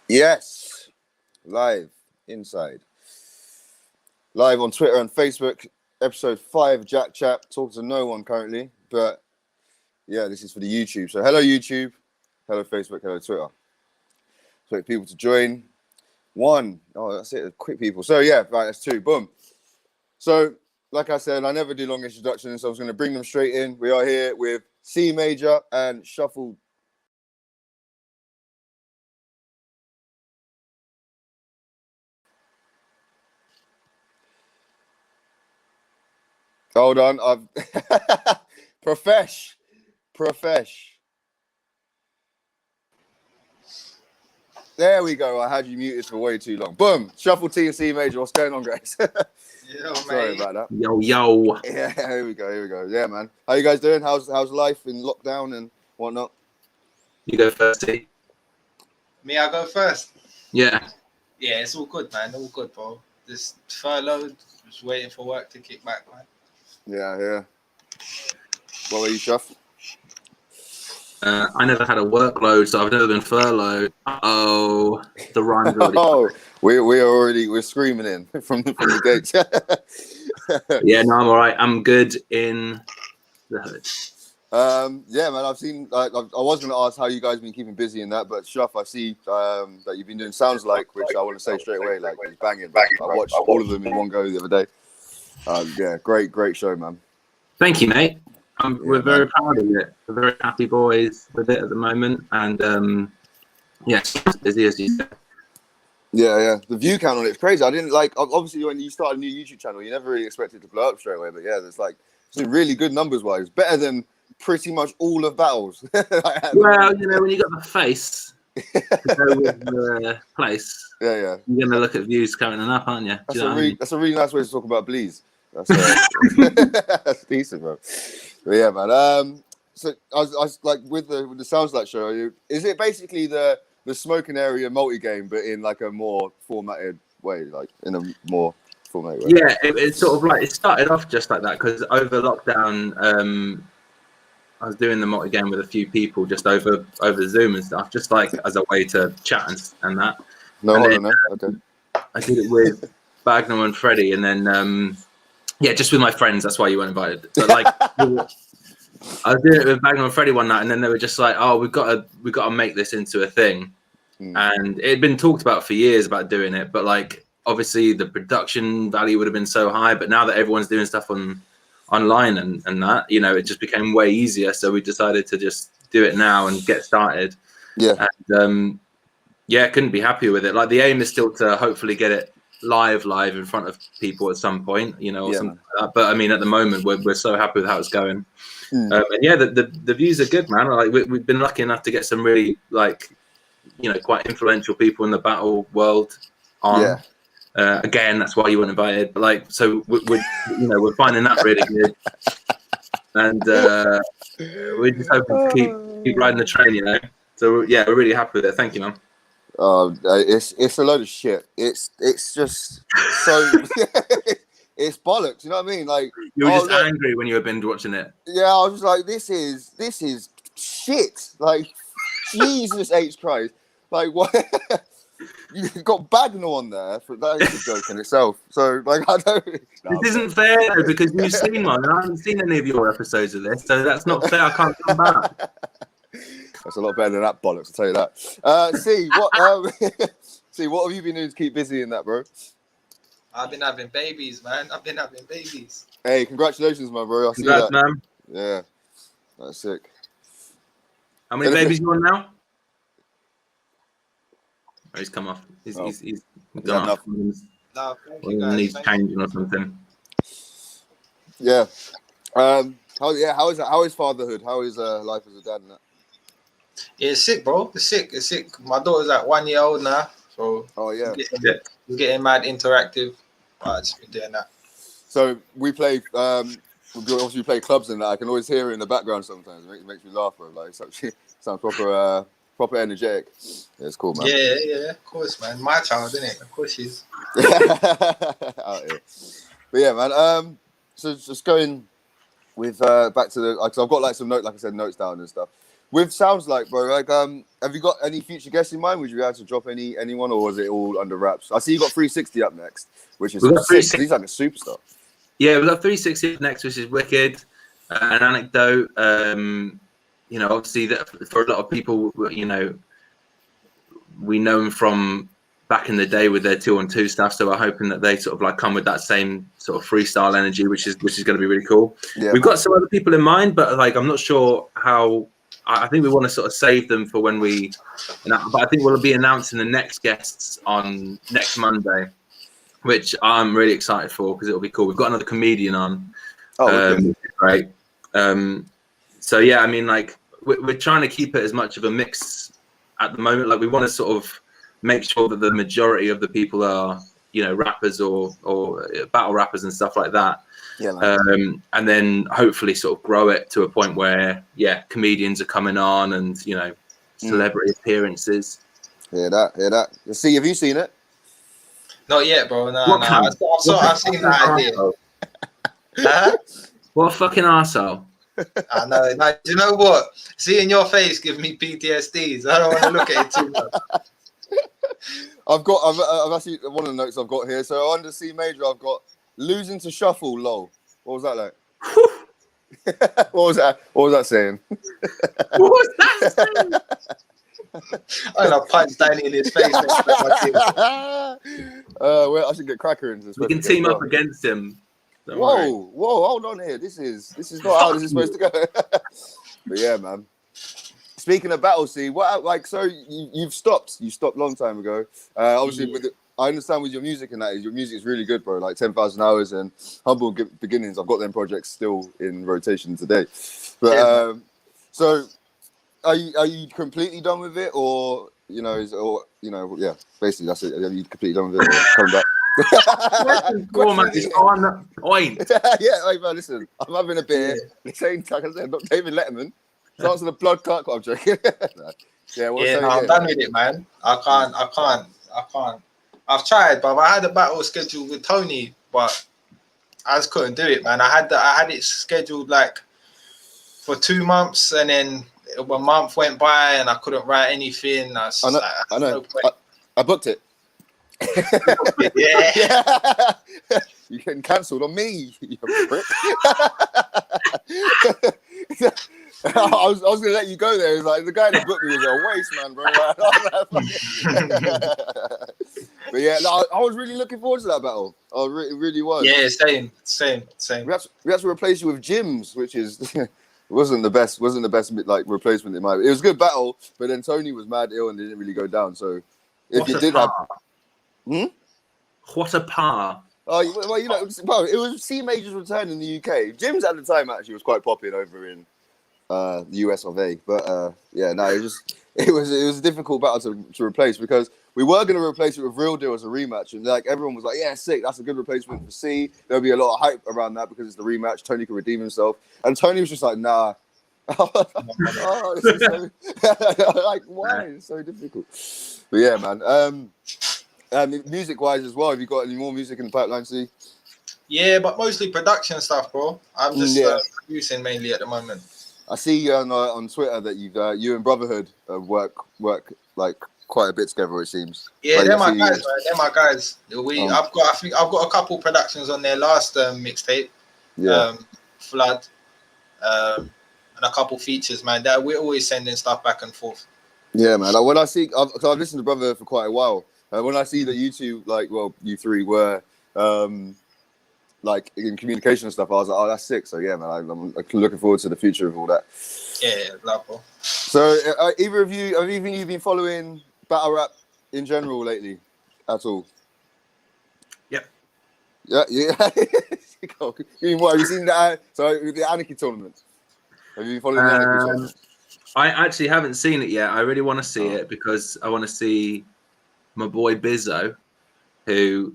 Yes, live inside, live on Twitter and Facebook. Episode 5, JaqqChat. Talking to no one currently, but yeah, this is for the YouTube. So hello YouTube, hello Facebook, hello Twitter. Expect people to join. 1, oh that's it, quick people. So yeah, right, that's 2. Boom. So like I said, I never do long introductions, so I was going to bring them straight in. We are here with Cee Major and Shuffle. Hold on, I've Profesh. There we go. I had you muted for way too long. Boom. Shuffle T and Cee Major. What's going on, guys? Sorry about that. Yo. Yeah, here we go. Yeah, man. How you guys doing? How's life in lockdown and whatnot? You go first, T. Me, I go first. Yeah. Yeah, it's all good, man. All good, bro. Just furloughed, just waiting for work to kick back, man. Yeah. What were you, Shuff? I never had a workload, so I've never been furloughed. Oh, the rhyme's already. Oh, we're screaming in from the gates. Yeah, no, I'm all right. I'm good in the hood. Yeah, man. I've seen. I was going to ask how you guys been keeping busy in that, but Shuff, I see that you've been doing Sounds Like, which I want to say straight away, like it's banging. I watched all of them in one go the other day. Yeah, great show, man. Thank you, mate. We're very proud of it. We're very happy boys with it at the moment, and yes, busy as you said. Yeah. The view count on it's crazy. I didn't obviously when you start a new YouTube channel, you never really expect it to blow up straight away. But yeah, there's some really good numbers wise, better than pretty much all of Battles. Well, when you got the face to go with the place, yeah, you're gonna look at views coming up, aren't you? That's a really nice way to talk about Bleeze. That's decent, bro. But yeah, man. So I was like with the Sounds Like show. Is it basically the smoking area multi game, but in like a more formatted way, like in a more formatted way? Yeah, it's sort of like it started off just like that because over lockdown, I was doing the multi game with a few people just over Zoom and stuff, just like as a way to chat and that. Okay. I did it with Bagnall and Freddie, and then just with my friends. That's why you weren't invited. But like, I was doing it with Bagnall and Freddie one night, and then they were just like, "Oh, we've got to make this into a thing." And it had been talked about for years about doing it, but like obviously the production value would have been so high. But now that everyone's doing stuff online and that, it just became way easier. So we decided to just do it now and get started. Yeah. And couldn't be happier with it. Like the aim is still to hopefully get it live in front of people at some point, or something like that. But I mean, at the moment, we're so happy with how it's going. And yeah, the views are good, man. Like we've been lucky enough to get some really quite influential people in the battle world on. Yeah. Again, that's why you weren't invited. But so we're finding that really good, and we're just hoping to keep riding the train, So yeah, we're really happy with it. Thank you, man. It's a load of shit. It's just so it's bollocks. You know what I mean? Like you were just angry when you were binge watching it. Yeah, I was just like, this is shit. Like Jesus H Christ. Like what? You've got Bagnall on there. That is a joke in itself. So like I don't. This isn't fair though, because you've seen one, and I haven't seen any of your episodes of this, so that's not fair. I can't come back. That's a lot better than that bollocks, I'll tell you that. See, what have you been doing to keep busy in that, bro? I've been having babies, man. Hey, congratulations, my bro. I see Congrats, that. man. Yeah, that's sick. How many babies you on now? Oh, he's come off. He's gone off. No, thank you guys. Needs changing or something. Yeah. How is fatherhood? How is life as a dad and that? Yeah, it's sick, bro. It's sick. My daughter's like 1 year old now, so we're getting mad interactive. I just been doing that. So we play. Obviously, we play clubs and that. I can always hear it in the background sometimes. It makes me laugh, bro. Like, it sounds proper energetic. Yeah, it's cool, man. Yeah, of course, man. My child, isn't it? Of course she's. Out here. But yeah, man. So just going with back to the, because I've got like some notes down and stuff. with Sounds Like, bro, like, have you got any future guests in mind? Would you be able to drop anyone, or was it all under wraps? I see you got 360 up next, which is sick. He's like a superstar. Yeah, we've got 360 up next, which is wicked. An anecdote, you know, obviously that for a lot of people, you know, we know him from back in the day with their 2-on-2 stuff, so we're hoping that they sort of like come with that same sort of freestyle energy, which is going to be really cool. Yeah, we've got some other people in mind, but like I'm not sure how. I think we want to sort of save them for when we. But I think we'll be announcing the next guests on next Monday, which I'm really excited for because it'll be cool. We've got another comedian on. Oh, great. So yeah, I mean, like we're trying to keep it as much of a mix at the moment. Like we want to sort of make sure that the majority of the people are, you know, rappers or battle rappers and stuff like that. Yeah. And then hopefully sort of grow it to a point where, yeah, comedians are coming on and, you know, celebrity appearances. Hear that. See, have you seen it? Not yet, bro. No. I've seen that idea. What a fucking arsehole. I know. Like, do you know what? Seeing your face gives me PTSDs. I don't want to look at it too much. I've actually one of the notes I've got here. So under Cee Major, I've got losing to shuffle. Lol. What was that like? What was that saying? What was that saying? I'm gonna punch Danny in his face. Well, I should get Cracker into this. We can team up against him. Whoa, hold on here. This is not how this is supposed to go. But yeah, man. Speaking of battle, Cee, so you've stopped. You stopped a long time ago. Obviously, I understand with your music and that, your music is really good, bro. Like 10,000 Hours and Humble Beginnings. I've got them projects still in rotation today. But so, are you completely done with it, or basically that's it. Are you completely done with it, or coming back? On that point. Yeah, hey, man, listen, I'm having a beer. This ain't, like I said, not David Letterman. It's answer the blood clot. I'm joking. I'm done with it, man. I can't. I've tried, but I had a battle scheduled with Tony, but I just couldn't do it, man. I had it scheduled like for 2 months, and then 1 month went by, and I couldn't write anything. I know. I booked it. Yeah. You're getting cancelled on me, you prick. I was gonna let you go there. It's like the guy that booked me was a waste, man, bro. But yeah, I was really looking forward to that battle. I really was. Yeah, same. We had to replace you with Jims, which is wasn't the best like replacement in my. It was a good battle, but then Tony was mad ill and didn't really go down. So if you did have. What a par. Oh, well, you know, it was Cee Major's return in the UK. Jim's at the time actually was quite popular over in the US of A. But it was a difficult battle to replace because we were going to replace it with Real Deal as a rematch, and like everyone was like, "Yeah, sick, that's a good replacement for C." There'll be a lot of hype around that because it's the rematch. Tony can redeem himself, and Tony was just like, "Nah." This is so like, why? It's so difficult. But yeah, man. Music-wise as well, have you got any more music in the pipeline, Cee? Yeah, but mostly production stuff, bro. I'm just producing mainly at the moment. I see on Twitter that you and Brotherhood work like quite a bit together. It seems. Yeah, they're my guys, man. They're my guys. I've got a couple productions on their last mixtape. Yeah. Flood, and a couple features, man. That we're always sending stuff back and forth. Yeah, man. Like when I see, I've listened to Brotherhood for quite a while. When I see that you two, you three were, like in communication and stuff, I was like, oh, that's sick. So yeah, man, I'm looking forward to the future of all that. Yeah, love, bro. So, have either of you been following battle rap in general lately, at all? Yep. Yeah. What have you seen that? So the Anarchy tournament. Have you been following the Anarchy tournament? I actually haven't seen it yet. I really want to see it because I want to see my boy Bizzo, who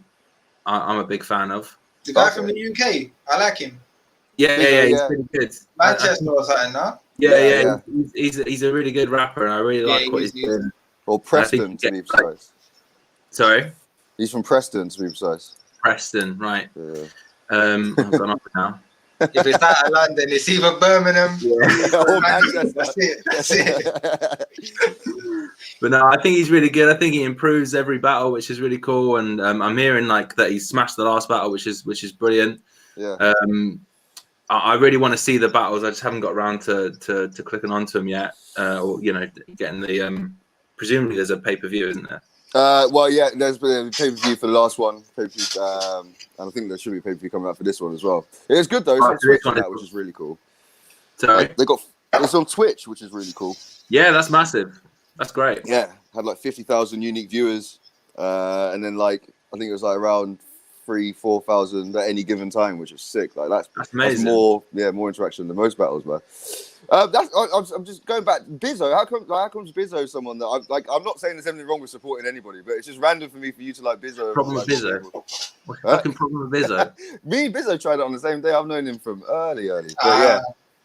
I'm a big fan of. The guy from the UK, I like him. Yeah, he's pretty good. Manchester or something, no? Yeah. He's a really good rapper, and I really like what he's doing. Or Preston, to be precise. Sorry? He's from Preston, to be precise. Preston, right. Yeah. I've gone off now. If it's out of London, it's either Birmingham or Manchester. That's it. But no, I think he's really good. I think he improves every battle, which is really cool. And I'm hearing like that he smashed the last battle, which is brilliant. Yeah. I really want to see the battles. I just haven't got around to clicking onto them yet, or getting the. Presumably, there's a pay-per-view, isn't there? Well, yeah, there's been a pay-per-view for the last one. Pay-per-view, and I think there should be a pay-per-view coming out for this one as well. It's good though. It's on Twitch and that, which is really cool. Sorry, it's on Twitch, which is really cool. Yeah, that's massive. That's great. Yeah, had like 50,000 unique viewers, and then like I think it was like around 3,000-4,000 at any given time, which is sick. Like that's amazing. That's more interaction than most battles, man. I'm just going back. Bizzo, how comes Bizzo someone that I'm not saying there's anything wrong with supporting anybody, but it's just random for me for you to like Bizzo. Problem with Bizzo. What's the fucking problem with Bizzo? Me and Bizzo tried it on the same day. I've known him from early. But yeah,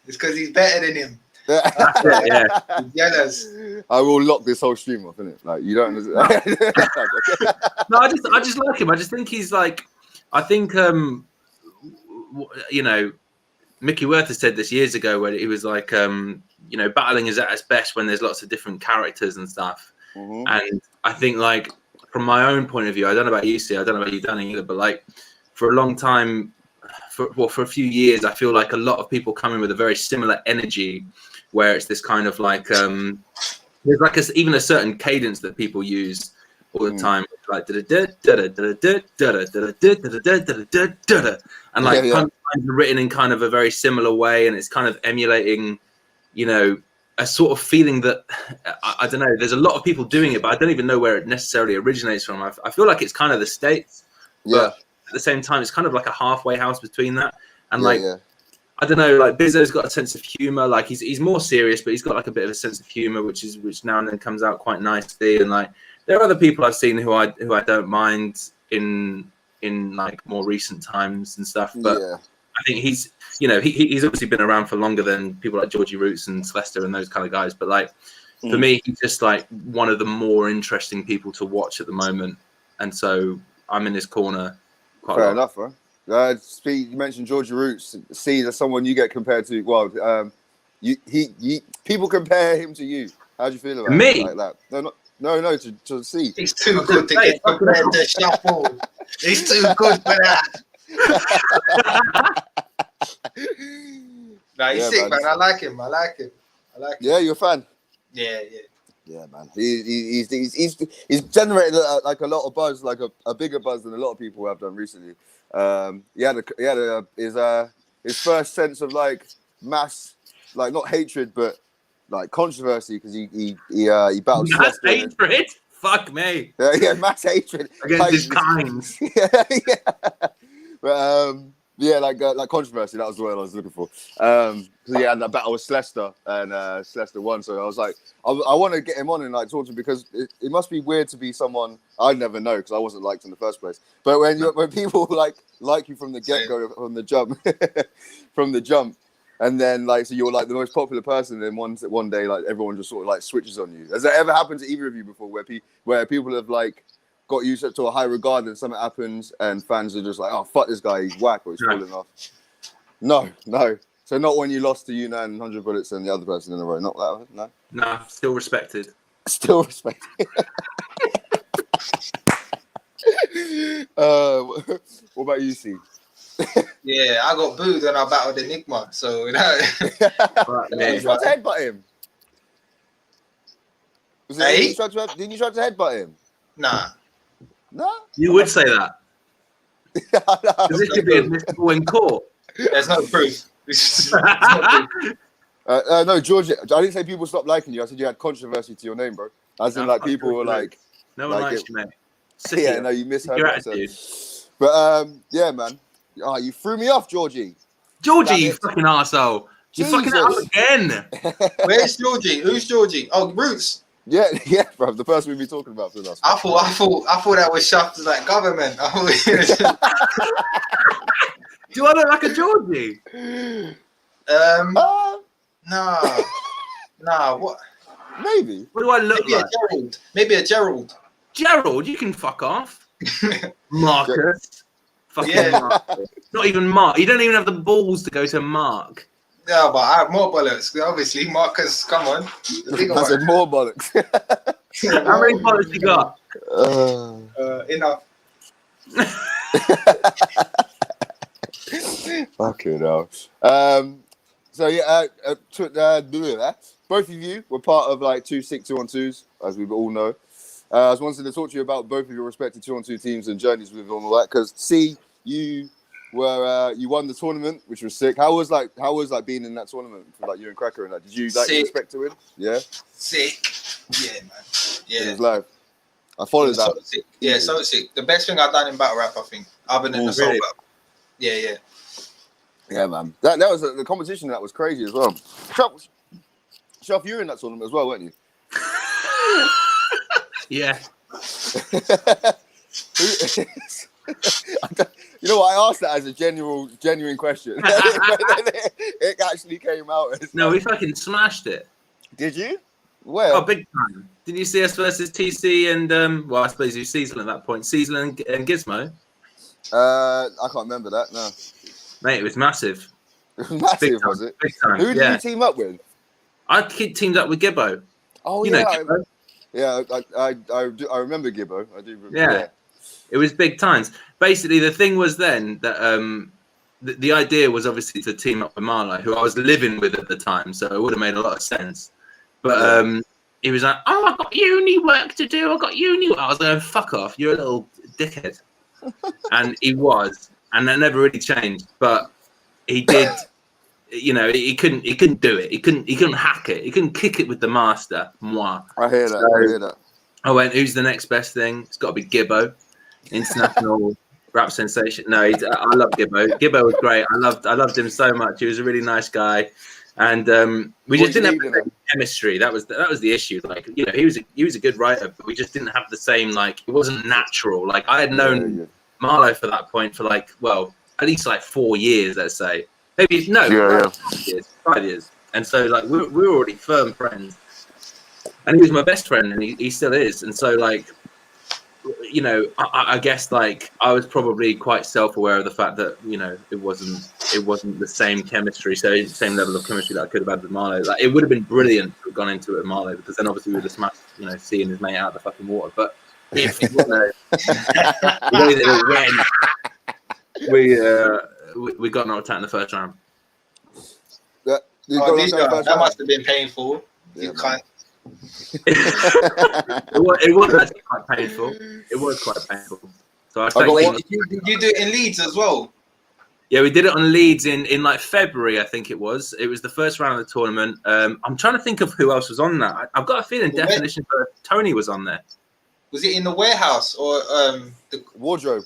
it's because he's better than him. That's it, yeah. He's jealous. I will lock this whole stream off, innit? Like you don't understand. No, I just like him. I just think he's like. I think Mickey Worth has said this years ago, where he was like, battling is at its best when there's lots of different characters and stuff. Mm-hmm. And I think, like, from my own point of view, I don't know about you, Cee, I don't know about you, Danny, either, but like, for a long time, for a few years, I feel like a lot of people come in with a very similar energy, where it's this kind of like, there's like even a certain cadence that people use all the time, like and like punchlines are written in kind of a very similar way, and it's kind of emulating, a sort of feeling that I don't know. There's a lot of people doing it, but I don't even know where it necessarily originates from. I feel like it's kind of the States, but at the same time, it's kind of like a halfway house between that. And I don't know, like Bizzo's got a sense of humor. Like he's more serious, but he's got like a bit of a sense of humor, which now and then comes out quite nicely. And like there are other people I've seen who I don't mind in like more recent times and stuff. But I think he's obviously been around for longer than people like Georgie Roots and Celeste and those kind of guys. But like for me, he's just like one of the more interesting people to watch at the moment. And so I'm in his corner quite a lot. Fair enough, bro. You mentioned Georgie Roots. See, there's someone you get compared to. Well, people compare him to you. How do you feel about me? Like that? No, to see. He's too good to get compared to Shuffle. He's too good for that. No, he's sick, man. I like him. Yeah, you're a fan. Yeah. Yeah, man. He's generated like a lot of buzz, like a bigger buzz than a lot of people have done recently. He had his first sense of like mass, like not hatred, but like controversy, because he battled mass hatred. Fuck me. Yeah, mass hatred against his kind. But like controversy. That was the word I was looking for. And that battle with Celeste, and Celeste won. So I was like, I want to get him on and like talk to him, because it must be weird to be someone I'd never know, because I wasn't liked in the first place. But when people like you from the get-go, from the jump, and then like so you're like the most popular person, and then one day like everyone just sort of like switches on you. Has that ever happened to either of you before, where people have like got you to a high regard, and something happens and fans are just like, oh fuck this guy, he's whack, or he's falling off? No. So not when you lost to Yunnan 100 bullets and the other person in a row. Not that one. No, still respected. Still respected. What about you, Cee? Yeah, I got booed when I battled Enigma, so Did you try to headbutt him? Didn't you try to headbutt him? Nah. No? You would say that. Because this could be admissible in court. There's no proof. No, George, I didn't say people stopped liking you. I said you had controversy to your name, bro. As in, like, people were like... No one likes you, mate. Yeah, no, you misheard that. But, yeah, man. Oh, you threw me off, Georgie. Georgie, you fucking arsehole. You fucking up again. Where's Georgie? Who's Georgie? Oh, Roots. Yeah, bro. The person we've been talking about for the last. I thought that was Shaft's like government. Do I look like a Georgie? No. What? Maybe. What do I look like? Maybe a Gerald. Gerald, you can fuck off. Marcus. Fucking Mark. Not even Mark. You don't even have the balls to go to Mark. Yeah, but I have more bollocks. Obviously, Marcus, come on. I said more bollocks. How many bollocks you got? Enough. Fucking hell. So yeah, both of you were part of like 2 sick 2-on-2s, as we all know. I was wanting to talk to you about both of your respective 2-on-2 teams and journeys with all that. Because Cee, you won the tournament, which was sick. How was being in that tournament for like you and Cracker and that? Did you like expect to win? Yeah. Sick. Yeah, man. Yeah. It was live. I followed that. So sick. Yeah, so sick. The best thing I've done in battle rap, I think, other than the soul battle. Yeah. Yeah, man. That was the competition. That was crazy as well. Shuff, you were in that tournament as well, weren't you? Yeah. You know what? I asked that as a genuine question. It actually came out. No, we fucking smashed it. Did you? Where? Oh, big time. Did you see us versus TC and well, I suppose you Cecil at that point. Cecil and Gizmo. I can't remember that. No. Mate, it was massive. Massive, was it? Big time. Who did you team up with? I teamed up with Gibbo. Oh, you know Gibbo. Yeah, I remember Gibbo. I do remember. Yeah. It was big times. Basically, the thing was then that the idea was obviously to team up with Marlo, who I was living with at the time, so it would have made a lot of sense. But he was like, "Oh, I've got uni work to do. I've got uni work." I was like, "Fuck off! You're a little dickhead." And he was, and that never really changed. But he did. You know, he couldn't do it. He couldn't hack it. He couldn't kick it with the master. Moi. I hear that. I went, "Who's the next best thing? It's got to be Gibbo, international rap sensation." No, I love Gibbo. Gibbo was great. I loved him so much. He was a really nice guy, and we just didn't have the same chemistry. That was the issue. Like, you know, he was a good writer, but we just didn't have the same, like, it wasn't natural. Like, I had known Marlo for that point for like, well, at least like 4 years, let's say. Maybe no, 5 years. And so like we were already firm friends. And he was my best friend, and he still is. And so, like, you know, I guess like I was probably quite self-aware of the fact that, you know, it wasn't the same chemistry, so the same level of chemistry that I could have had with Marlo. Like, it would have been brilliant to have gone into it with Marlo, because then obviously we would have smashed, you know, seeing his mate out of the fucking water. But if you know, the way that it went, we got knocked out in the first round. That must have been painful. Yeah, you can't. It was actually quite painful. It was quite painful. So did you do it in Leeds as well? Yeah, we did it on Leeds in like February, I think it was. It was the first round of the tournament. I'm trying to think of who else was on that. I've got a feeling Definition for Tony was on there. Was it in the warehouse or the Wardrobe?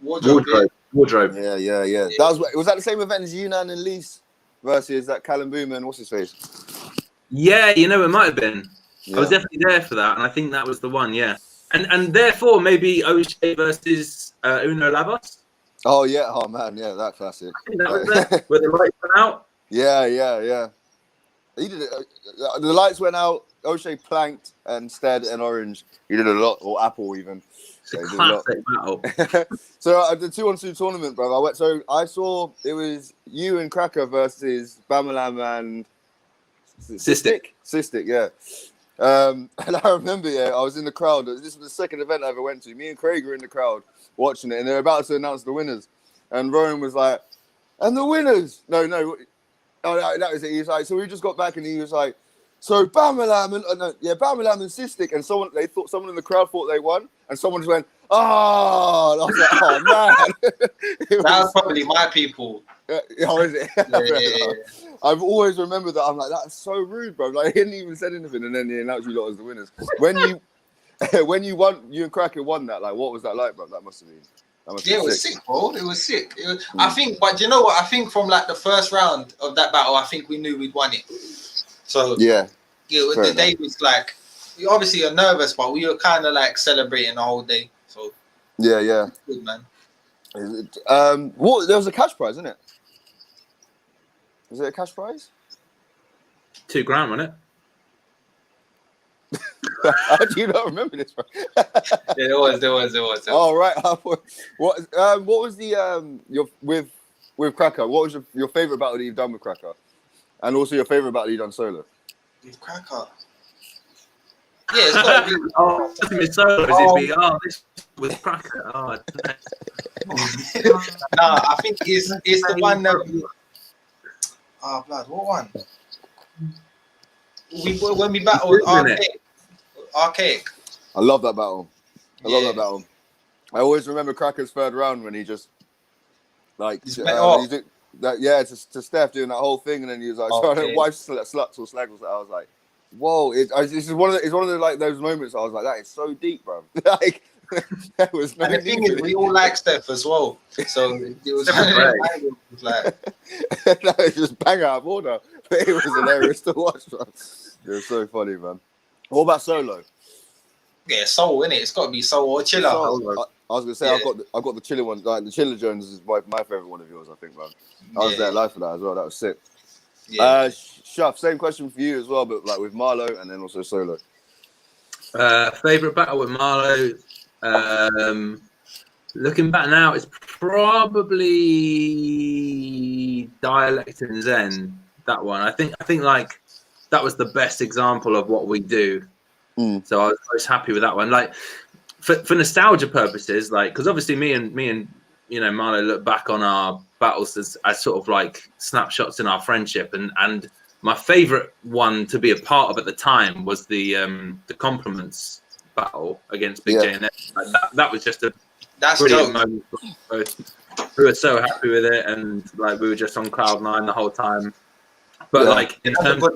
Wardrobe. Yeah. Was that the same event as Yunnan and Lees versus that Callum Boom and what's his face? Yeah, you know, it might have been. Yeah. I was definitely there for that, and I think that was the one. Yeah, and therefore maybe O'Shea versus Uno Labos. Oh yeah, oh man, yeah, that classic. I think that was there, where the lights went out. Yeah. He did it. The lights went out. O'Shea planked and Stead and Orange. He did a lot, or Apple even. It's a classic battle. So the 2-on-2 tournament, bro. I saw it was you and Cracker versus Bamalam and Cystic, yeah. And I remember, I was in the crowd. This was the second event I ever went to. Me and Craig were in the crowd watching it, and they're about to announce the winners. And Rowan was like, "And the winners?" No, that was it. He was like, so we just got back, and he was like, "So Bamalam and Bamalam and Cystic," and someone in the crowd thought they won, and someone just went, "Oh!" And I was like, "Oh man!" That was probably my people. Oh, is it? Yeah. I've always remembered that. I'm like, that's so rude, bro. Like, he didn't even say anything, and then he announced you lot as the winners. When you won, you and Cracker won that. Like, what was that like, bro? That must have been. It was sick, bro. It was sick. I think, but you know what? I think from like the first round of that battle, I think we knew we'd won it. So the day was like, obviously you're nervous, but we were kind of like celebrating the whole day. So yeah, good man. There was a cash prize, isn't it? Was it a cash prize? $2,000, wasn't it? How do you not remember this, bro? Yeah, there was. Oh, right. What was the your with Cracker? What was your favorite battle that you've done with Cracker, and also your favorite battle you've done solo? With Cracker. Yeah, it's got to be. Oh, it's solo. This was Cracker. Oh, no, I think it's the one that. Oh, blood! What one? When we battled Archaic. I love that battle. I love that battle. I always remember Cracker's third round when he just like to Steph doing that whole thing, and then he was like trying to wife sluts or slaggles. I was like, whoa! This is one of the like those moments. I was like, that is so deep, bro. Like there was no. And the thing is, we all like Steph as well, so it was like that was just bang out of order. But it was hilarious to watch, bro. It was so funny, man. What about solo? Yeah, soul, innit? It's got to be soul or chiller. I was gonna say I've got the chiller one. Like the Chiller Jones is my favorite one of yours. I think, man. I was there live for that as well. That was sick. Yeah. Shuff, same question for you as well, but like with Marlo and then also solo. Favorite battle with Marlo. Looking back now, it's probably Dialect and Zen. That one. I think like that was the best example of what we do. So I was most happy with that one. Like for nostalgia purposes, like because obviously me and Marlo look back on our battles as sort of like snapshots in our friendship, and my favorite one to be a part of at the time was the Compliments battle against Big J and Ed. Like that was just a brilliant moment for us both. We were so happy with it, and like we were just on cloud nine the whole time. But like in terms of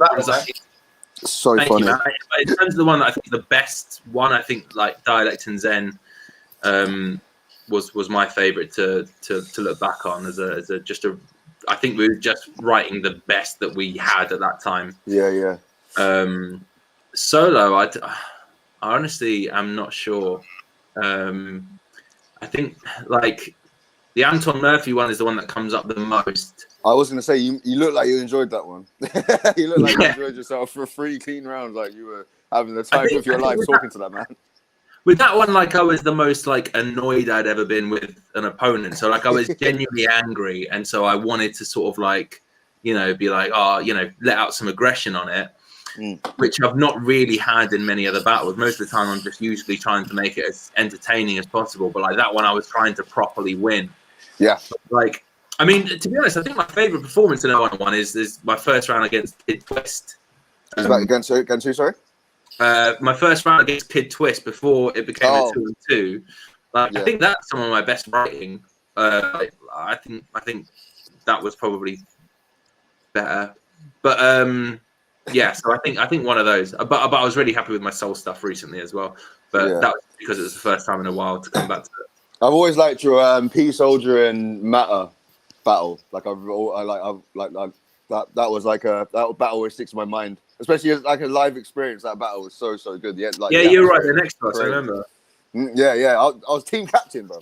so funny. But in terms of the one that I think the best one, I think like Dialect and Zen was my favorite to look back on as a I think we were just writing the best that we had at that time. Yeah. Solo, I honestly am not sure. I think like the Anton Murphy one is the one that comes up the most. I was gonna say you look like you enjoyed that one. You look like you enjoyed yourself for 3 clean rounds, like you were having the time of your life talking to that man. With that one, like I was the most like annoyed I'd ever been with an opponent. So like I was genuinely angry, and so I wanted to sort of like, be like, let out some aggression on it, which I've not really had in many other battles. Most of the time, I'm just usually trying to make it as entertaining as possible. But like that one, I was trying to properly win. Yeah. Like, I mean, to be honest, I think my favorite performance in a one is my first round against Kid Twist. Against who? Sorry. My first round against Kid Twist before it became a 2-2. Like, I think that's some of my best writing. I think that was probably better. But so I think one of those. But I was really happy with my soul stuff recently as well. But that was because it was the first time in a while to come back to it. I've always liked your P Soldier and Matter battle. Like that was like that battle always sticks in my mind. Especially as like a live experience, that battle was so good. You're right. The next to us, I remember. Yeah. I was team captain, bro.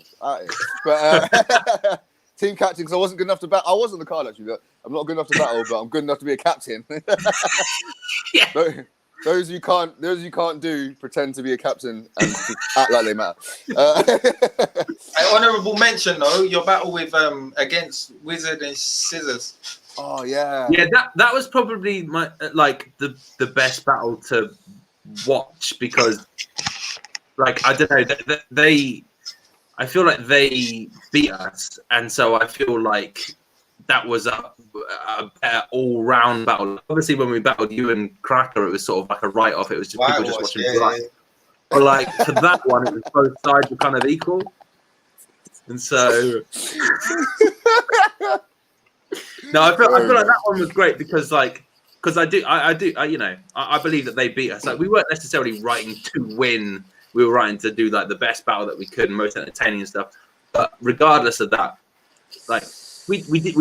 But team captain because I wasn't good enough to battle. I was on the card actually. I'm not good enough to battle, but I'm good enough to be a captain. Those you can't do pretend to be a captain and act like they matter. Honourable mention though, your battle with against Wizard and Scissors. Oh yeah. Yeah, that was probably my the best battle to watch because like I don't know I feel like they beat us, and so I feel like that was a better all-round battle. Obviously, when we battled you and Cracker, it was sort of like a write-off. It was just people just watching blood. But like for that one, it was both sides were kind of equal, and so no, I feel like that one was great because I believe that they beat us. Like we weren't necessarily writing to win. We were writing to do like the best battle that we could, and most entertaining and stuff. But regardless of that, like. We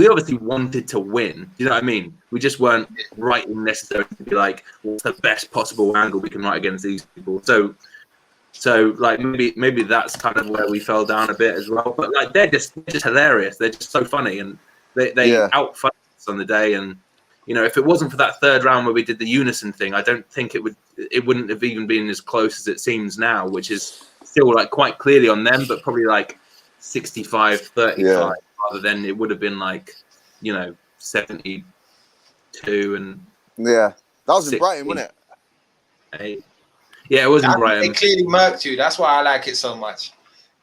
obviously wanted to win. You know what I mean? We just weren't writing necessarily to be like, what's the best possible angle we can write against these people. So like maybe that's kind of where we fell down a bit as well. But like they're just hilarious. They're just so funny, and they outfun us on the day. And you know, if it wasn't for that third round where we did the unison thing, I don't think it wouldn't have even been as close as it seems now, which is still like quite clearly on them, but probably like 65-35 rather than it would have been like, you know, 72 and that was in Brighton, wasn't it? Yeah, it was in Brighton. It clearly murked you. That's why I like it so much.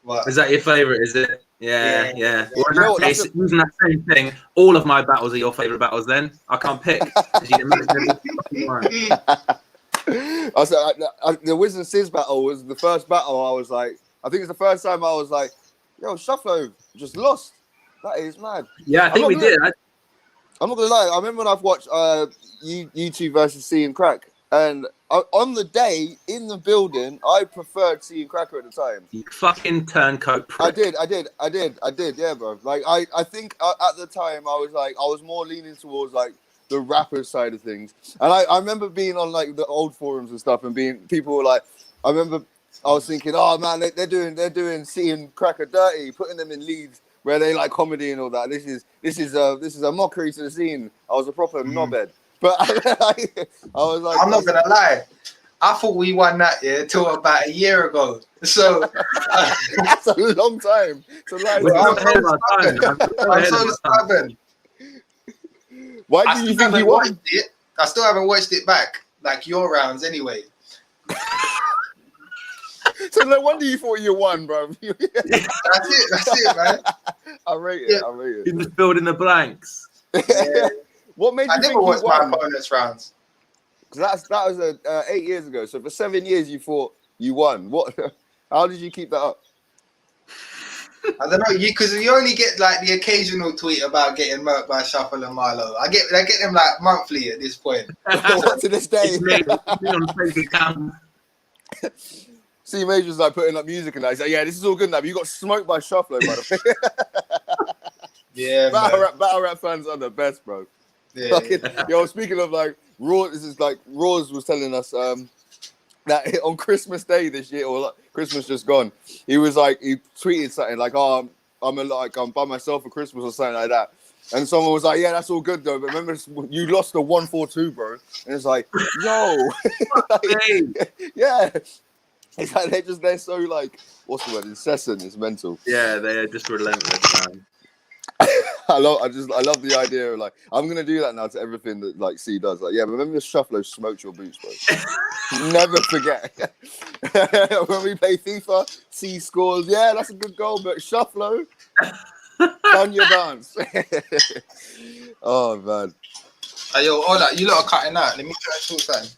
But is that your favourite? Is it? Yeah. Well, in You know that case, using that same thing, all of my battles are your favourite battles. Then I can't pick. I was the Wiz and Sis battle was the first battle. I was like, I think it's the first time I was like, yo, Shufflo just lost. That is mad. Yeah, I think we did. I'm not gonna lie. I remember when I've watched you two versus Cee and JaqqChat, and on the day in the building, I preferred Cee and JaqqChat at the time. You fucking turncoat prick. I did, yeah, bro. Like I think at the time I was more leaning towards like the rapper side of things, and I remember being on like the old forums and stuff, and people were like, I remember I was thinking, oh man, they're doing Cee and JaqqChat dirty, putting them in leads where they like comedy and all that. This is a mockery to the scene. I was a proper knobhead. But I was like, I'm not gonna lie. I thought we won that till about a year ago. So that's a long time. It's a I'm so stubborn. Why do you think you won? I still haven't watched it back, like your rounds anyway. So no wonder you thought you won, bro. That's it, man. I rate it. You just filled in the blanks. Yeah. What made you think never watched you won? my opponent's rounds. Because that was 8 years ago. So for 7 years you thought you won. What? How did you keep that up? I don't know, because you only get like the occasional tweet about getting murked by Shuffle and Marlo. I get them like monthly at this point. To this day. Cee Major's like putting up music and that. He's like, yeah, this is all good now, but you got smoked by Shuffler, by the way. Yeah, battle rap fans are the best, bro. Yeah. Yo, speaking of like Raw, this is like Raw's was telling us that on Christmas Day this year, or like, Christmas just gone, he tweeted something like, "Oh, I'm by myself for Christmas" or something like that. And someone was like, "Yeah, that's all good though, but remember you lost the 142, bro." And it's like, yo, yeah. It's like they're so like, what's the word? Incessant. It's mental. Yeah, they are just relentless, man. I love the idea of like, I'm gonna do that now to everything that like Cee does. Like, yeah, remember Shufflo smoked your boots, bro. Never forget. When we play FIFA, Cee scores. Yeah, that's a good goal, but Shufflo, done your dance. Oh man. Hey, yo, hold up, you lot are cutting out. Let me try to talk something.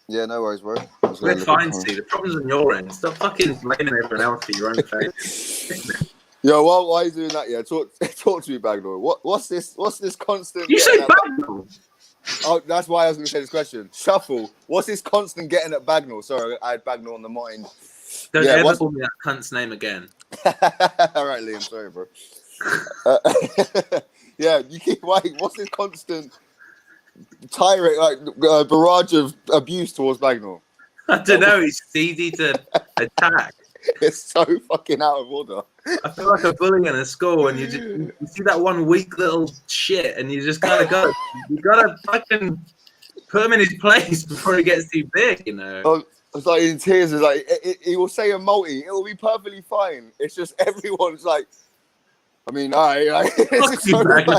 Yeah, no worries, bro. We're fine, Cee. The problem's on your end. Stop fucking blaming everyone else for your own face. Yo, why are you doing that? Yeah, talk to me, Bagnall. What's this constant? You say Bagnall? Oh, that's why I was going to say this question. Shuffle. What's this constant getting at Bagnall? Sorry, I had Bagnall on the mind. Don't ever call me that cunt's name again. All right, Liam. Sorry, bro. Yeah, you keep. What's this constant tirade, like barrage of abuse towards Bagnall? I don't know. It's easy to attack. It's so fucking out of order. I feel like a bully in a school, and you see that one weak little shit, and you just gotta go. You gotta fucking put him in his place before he gets too big, you know. Oh, it's like in tears. It's like he will say a multi. It will be perfectly fine. It's just everyone's like, I mean, it's so like,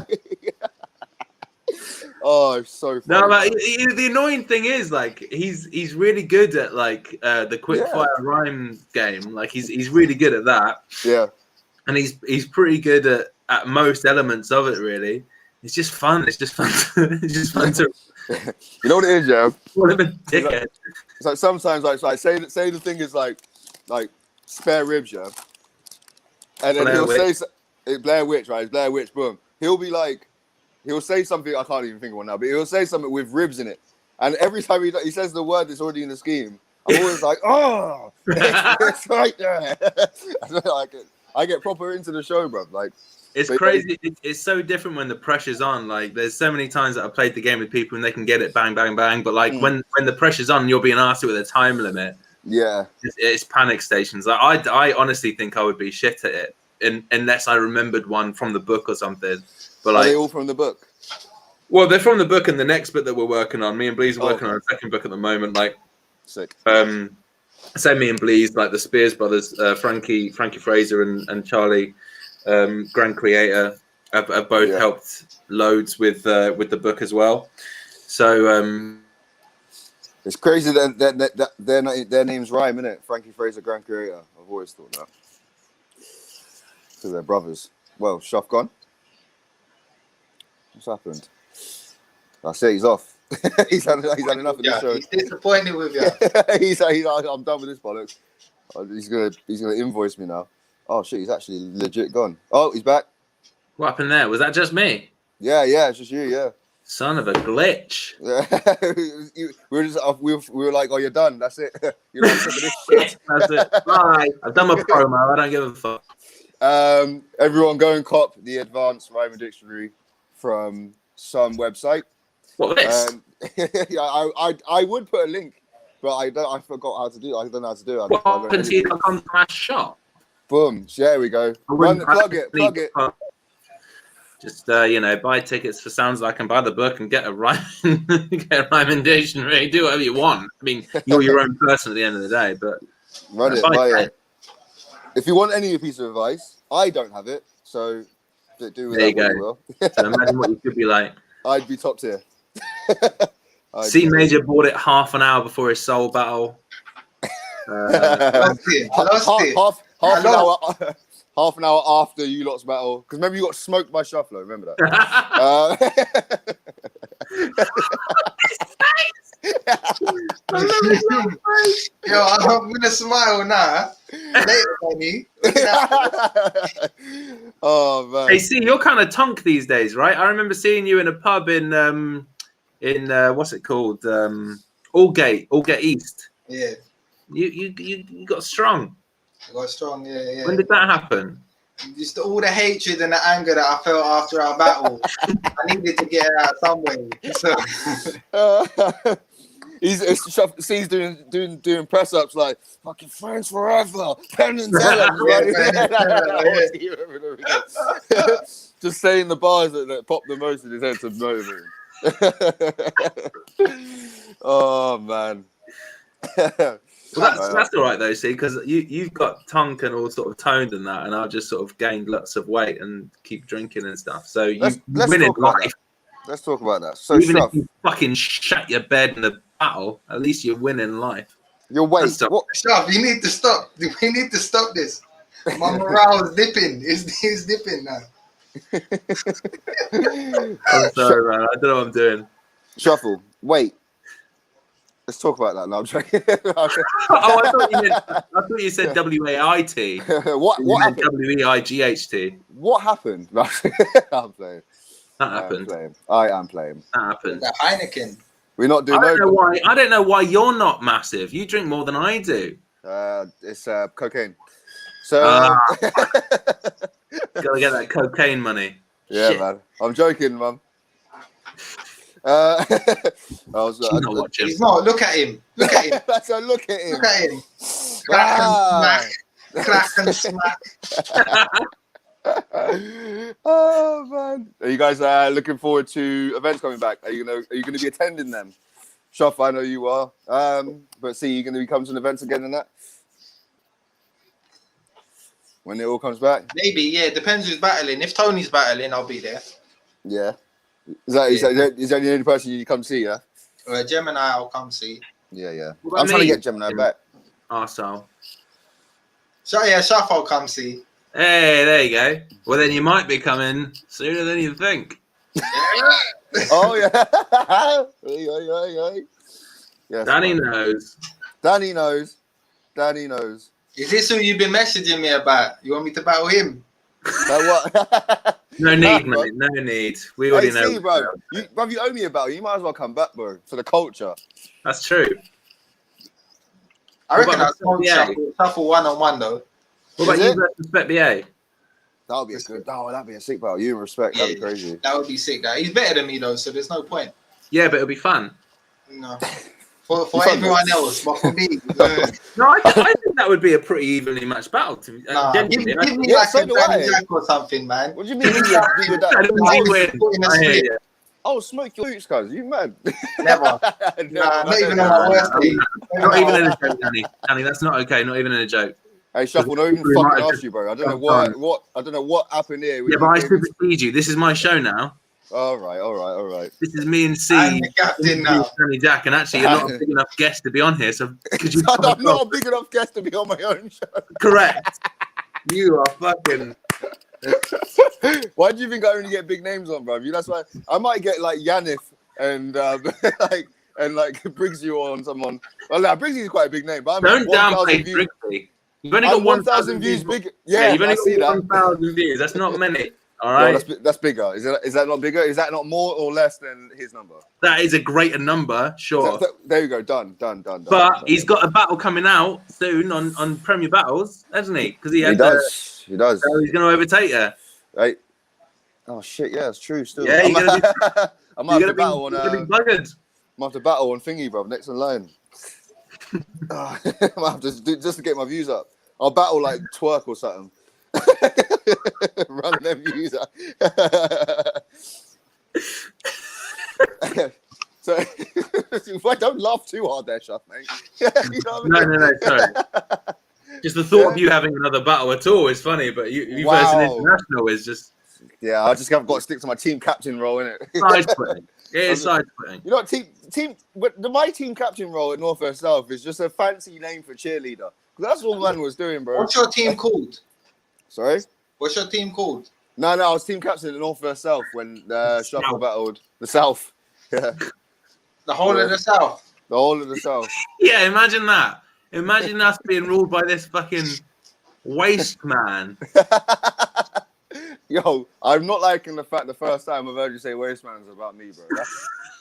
oh, it's so funny. No, but the annoying thing is, like, he's really good at like the quick fire rhyme game. Like, he's really good at that. Yeah, and he's pretty good at most elements of it. Really, it's just fun. It's just fun. It's just fun to. You know what it is, yeah. What a dickhead. It's like sometimes, like say the thing is like spare ribs, yeah, and then he'll say Blair Witch, right? It's Blair Witch, boom. He'll say something, I can't even think of one now, but he'll say something with ribs in it. And every time he says the word that's already in the scheme, I'm always like, oh, it's right there. I get proper into the show, bro. Like, it's crazy. It's so different when the pressure's on. Like, there's so many times that I've played the game with people and they can get it bang, bang, bang. But like when the pressure's on, you're being asked it with a time limit. Yeah, it's panic stations. Like, I honestly think I would be shit at it unless I remembered one from the book or something. But like, are they all from the book? Well, they're from the book and the next book that we're working on. Me and Bleez are working on a second book at the moment. Like, sick. Say me and Bleez, like the Spears brothers, Frankie Fraser and Charlie, grand creator, have both helped loads with the book as well. So it's crazy that their names rhyme, innit? Frankie Fraser, grand creator. I've always thought that. So they're brothers. Well, Shuff gone. What's happened? That's it. He's off. he's had enough of this show. He's disappointed with you. he's like, I'm done with this bollocks. He's gonna invoice me now. Oh shit, he's actually legit gone. Oh, he's back. What happened there? Was that just me? Yeah, it's just you. Yeah. Son of a glitch. we were like, oh, you're done. That's it. You're not sick of this shit. That's it. Bye. I've done my promo. I don't give a fuck. Everyone go and cop the advanced rhyming dictionary from some website. What this? Yeah, I would put a link, but I forgot how to do it. I don't know how to do it. What happened to you? Come to my shop. Boom. There we go. Plug it. Just buy tickets for Sounds Like and buy the book and get a rhyming dictionary. Do whatever you want. I mean, you're your own person at the end of the day, but run it. Buy it. If you want any piece of advice, I don't have it, so do with that what you will. So imagine what you could be like. I'd be top tier. Cee Major bought it half an hour before his soul battle. Lost it. Half an hour after you lot's battle, because remember you got smoked by Shuffler. Remember that? Yo, I'm gonna smile now. Later, buddy. Oh man. Hey, see, you're kind of tunk these days, right? I remember seeing you in a pub in what's it called? Aldgate East. Yeah. You got strong. I got strong, yeah. When did that happen? Just all the hatred and the anger that I felt after our battle. I needed to get it out some way. So. He's doing press ups like fucking friends forever. Penn and Teller. Just saying the bars that pop the most in his head to motivate him. Oh man. Well, that's all right though, see, because you've got tongue and all sort of toned and that, and I've just sort of gained lots of weight and keep drinking and stuff. So you win in life. Let's talk about that. So even if you fucking shut your bed in the battle, at least you win in life. Your weight. Shuff, you need to stop. We need to stop this. My morale is dipping. It's dipping now. I'm sorry, man. I don't know what I'm doing. Shuffle. Wait. Let's talk about that now. I'm joking. I thought you said WAIT. What happened? WEIGHT. What happened? I'm playing. That happened. I am playing. That happened. The Heineken. We're not doing. I don't know why you're not massive. You drink more than I do. It's cocaine. So gotta get that cocaine money. Yeah, shit. Man. I'm joking, man. He's not. Look at him. Look at him. That's a look at him. Look at him. Crack and smack. Oh man! Are you guys looking forward to events coming back? Are you gonna be attending them? Shuff, I know you are. But see, you're gonna be coming to events again and that when it all comes back. Maybe, yeah. Depends who's battling. If Tony's battling, I'll be there. Yeah. Is that the only person you come see? Yeah. Gemini, I'll come see. Yeah. I'm trying to get Gemini back. Arsehole. So yeah, Shuff, I'll come see. Hey, there you go. Well, then you might be coming sooner than you think. Oh, yeah. Yes, Danny knows. Danny knows. Danny knows. Is this who you've been messaging me about? You want me to battle him? What? No need, mate. No need. We already know. See, bro. You owe me a battle. You might as well come back, bro, for the culture. That's true. I reckon I'll shuffle one-on-one, though. What about you versus Spec BA? That'll be that'd be a sick battle. You and Respect, that'd be crazy. That would be sick. He's better than me though, so there's no point. Yeah, but it'll be fun. No. For everyone else, but for me. No, I think that would be a pretty evenly matched battle. Give me like a Jaqq or something, man. What do you mean? I'll smoke your boots, cuz. You mad? Never. Nah, not even on my worst day. Not even in a joke, Danny. Danny, that's not okay. Not even in a joke. Hey, Shuffle, don't even fucking ask you, bro. I don't know what happened here. Yeah, but I supersede you. This is my show now. All right. This is me and Cee. I'm the captain now. Danny Jaqq, and actually, you're not a big enough guest to be on here. So, could you? I'm not a big enough guest to be on my own show. Correct. You are fucking. Why do you think I only get big names on, bro? That's why I might get like Yanif and like Briggsy on someone. Well, nah, Briggsy is quite a big name, but don't downplay Briggsy. You've only got 1,000 views. Big. Yeah, you've only got 1,000 views. That's not many. All right. Well, that's bigger. Is that not bigger? Is that not more or less than his number? That is a greater number, sure. There you go. Done. But he's got a battle coming out soon on Premier Battles, hasn't he? Because he does. So he's going to overtake her. Right. Oh shit! Yeah, it's true. Still, yeah, I might have to battle on. I might have to battle on thingy, bro. Next in line. I might have to do just to get my views up. I'll battle like twerk or something. Run them views up. So, don't laugh too hard there, Shuff, mate. You know what I mean? No, sorry. Just the thought of you having another battle at all is funny, but you versus an international is just. Yeah, I just have got to stick to my team captain role, innit? Side splitting. It is side splitting. You know, my team captain role at North West South is just a fancy name for cheerleader. That's all man was doing, bro. What's your team called? Sorry? What's your team called? No, I was team captain at North West South when Shuffle battled the South. Yeah. The whole of the South. The whole of the South. Yeah, imagine that. Imagine us being ruled by this fucking waste man. Yo, I'm not liking the fact the first time I've heard you say waste man is about me, bro.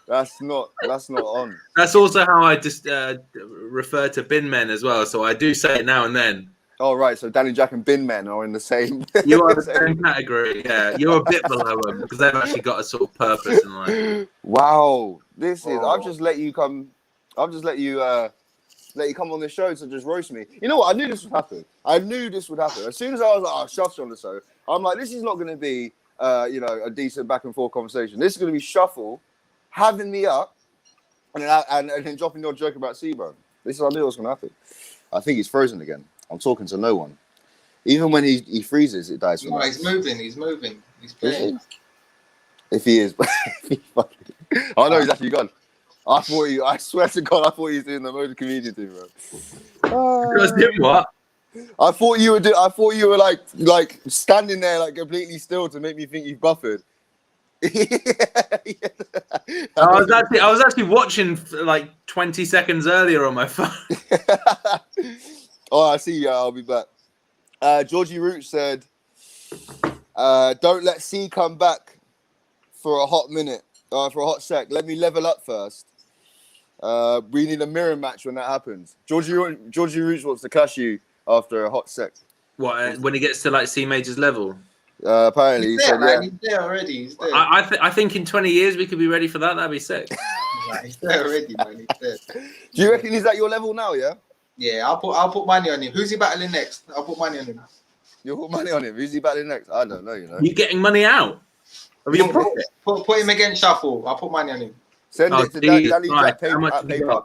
That's not on. That's also how I just refer to bin men as well. So I do say it now and then. Oh, right. So Danny Jaqq and bin men are in the same. You are the same category. Yeah, you're a bit below them because they've actually got a sort of purpose in life. Wow, I've just let you come. I've just let you come on this show to just roast me. You know what? I knew this would happen. As soon as I was like, oh, Shuff's on the show, I'm like, this is not going to be, a decent back and forth conversation. This is going to be Shuffle having me up and then dropping your joke about Cee, bro. This is I knew it was going to happen. I think he's frozen again. I'm talking to no one. Even when he freezes, it dies. No, he's moving. He's playing. If he is, I know he's actually gone. I swear to God, I thought he was doing the motor comedian thing, bro. What? I thought you were like standing there like completely still to make me think you've buffered. I was actually watching like 20 seconds earlier on my phone. Oh, I see you. I'll be back. Georgie Root said, don't let Cee come back for a hot minute, for a hot sec. Let me level up first. We need a mirror match when that happens. Georgie Root wants to clash you after a hot sec. What, when he gets to like Cee Major's level? Apparently, he's there, man. He's there already. He's there. I think in 20 years we could be ready for that. That'd be sick. He's there already, man. He's there. Do you reckon he's at your level now? Yeah. Yeah, I'll put money on him. Who's he battling next? I'll put money on him. You'll put money on him. Who's he battling next? I don't know. You know. You getting money out of your pocket? Put him against Shuffle. I'll put money on him. Send it to Danny Jaqq paper.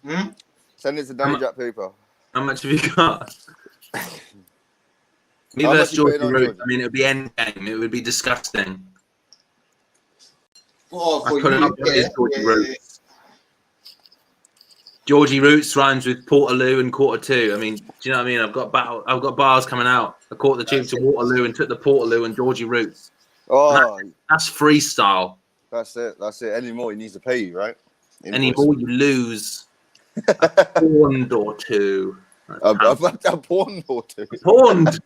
Hmm? Send it to Danny Jaqq paper. How much have you got? Me versus Georgie Root. I mean, it would be end game. It would be disgusting. Georgie Roots rhymes with Portaloo and Quarter Two. I mean, do you know what I mean? I've got bars coming out. I caught the tube to Waterloo and took the Portaloo and Georgie Roots. Oh, that's freestyle. That's it. Any more, he needs to pay you, right? Any more, you lose a pound or two. A pound or two. Pound.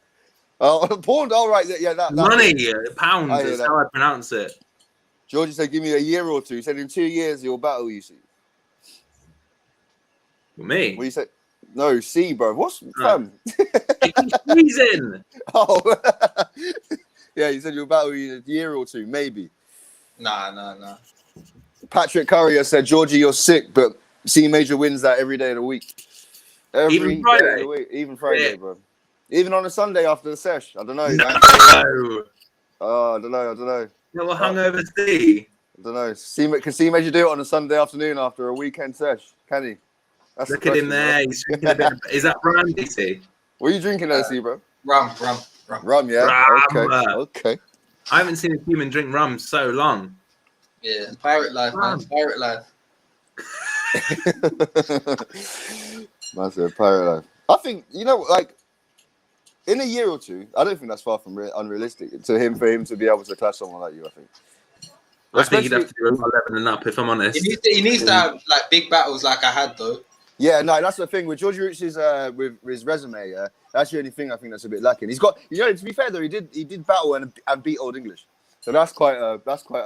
Oh, pound. All right. Yeah, that money. Pounds is how I pronounce it. Georgie said, "Give me a year or two." He said, "In 2 years, you'll battle you see." Me? What you said? No, Cee, bro. What's fun? He's freezing. Oh, yeah. You said you'll battle you in a year or two, maybe. Nah. Patrick Currier said, "Georgie, you're sick, but Cee Major wins that every day of the week. Even Friday? Day of the week. Even Friday, bro. Even on a Sunday after the sesh. I don't know. No. Oh, I don't know. No, hungover Cee. I don't know. Can Cee Major do it on a Sunday afternoon after a weekend sesh? Can he? That's Look at him there. He's drinking a bit. Is that rum, DC? What are you drinking there, C, bro? Rum. Rum, yeah? Rum. Okay. I haven't seen a human drink rum so long. Yeah, pirate life, man. Pirate life. Massive pirate life. I think, like, in a year or two, I don't think that's far from unrealistic for him to be able to clash someone like you, I think. I think he'd have to do 11 and up, if I'm honest. He needs to have like big battles like I had though. Yeah, no, that's the thing with Georgie Rich's with his resume. Yeah, that's the only thing I think that's a bit lacking. He's got, to be fair though, he did battle and beat Old English, so that's quite a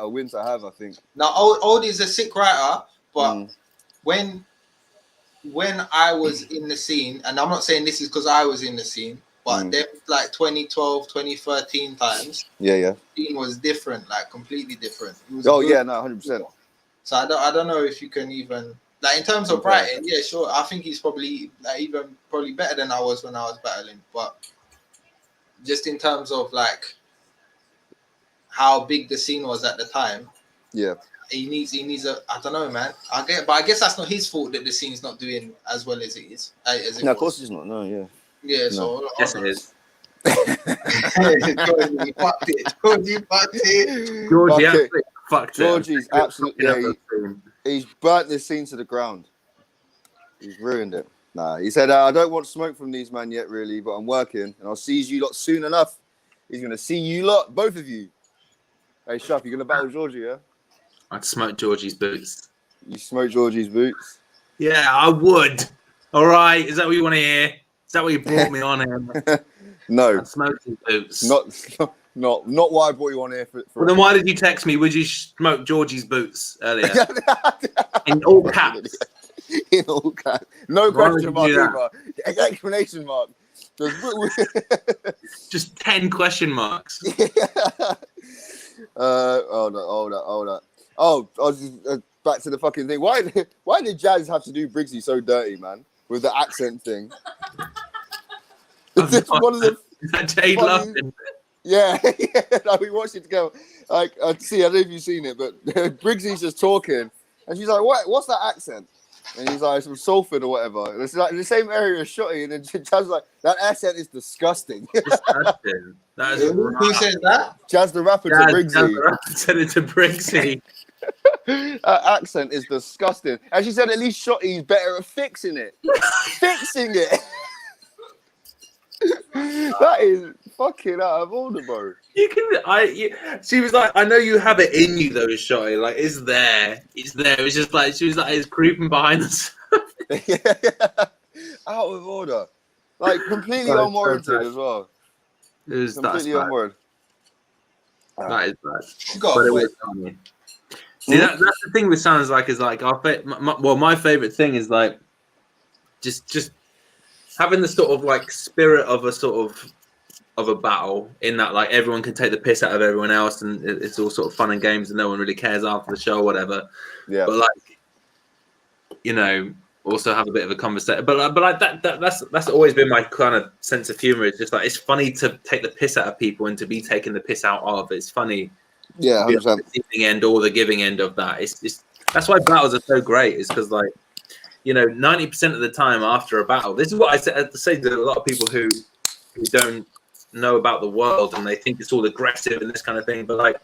win to have, I think. Now, Old is a sick writer, but when I was in the scene, and I'm not saying this is because I was in the scene, but then like 2012, 2013 times, the scene was different, like completely different. It was 100%. So I don't know if you can even, like, in terms of writing, yeah, sure. I think he's probably even better than I was when I was battling. But just in terms of like how big the scene was at the time, he needs a, I don't know, man. But I guess that's not his fault that the scene's not doing as well as it is. No, of course it's not. No, yeah. Yeah, so yes, it is. Georgie fucked it. Georgie's absolutely. He's burnt this scene to the ground. He's ruined it. Nah, he said, I don't want smoke from these man yet, really, but I'm working, and I'll seize you lot soon enough. He's gonna see you lot, both of you. Hey, Shuff, you gonna battle Georgie, yeah? I'd smoke Georgie's boots. You smoke Georgie's boots? Yeah, I would. All right, is that what you want to hear? Is that what you brought me on here? No. I'd smoke his boots. Not what I brought you on here for. Well, then why did you text me? Would you smoke Georgie's boots earlier? In all caps. In all caps. No question mark either. Exclamation mark. Just 10 question marks. Hold on. Oh, I was back to the fucking thing. Why did Jazz have to do Briggsy so dirty, man? With the accent thing. It's one of the. Is that Jade laughing? Yeah, like we watched it together. Like, I don't know if you've seen it, but Briggsy's just talking, and she's like, "What's that accent?" And he's like, "From Salford or whatever." And it's like in the same area as Shotty, and then Jazz like, "That accent is disgusting." Disgusting. That is Who said that? Jazz the rapper to Briggsy. Jazz the rapper said it to Briggsy. That accent is disgusting. And she said, "At least Shotty's better at fixing it." Fixing it. That is fucking out of order, bro. She was like, I know you have it in you though, Shotty. Like, it's there. It's just like, she was like, it's creeping behind us. Out of order. Like, completely unwarranted as well. It was completely unwarranted. That is bad. But it was funny. See, that's the thing with Sounds Like is like, my favorite thing is like, just having the sort of like spirit of a battle in that like everyone can take the piss out of everyone else and it's all sort of fun and games and no one really cares after the show or whatever. Yeah. But like, also have a bit of a conversation. But like that's always been my kind of sense of humor. It's just like it's funny to take the piss out of people and to be taken the piss out of. It's funny. Yeah, 100%. The receiving end or the giving end of that. It's that's why battles are so great. Is because like 90% of the time after a battle, this is what I say to a lot of people who don't know about the world and they think it's all aggressive and this kind of thing. But like,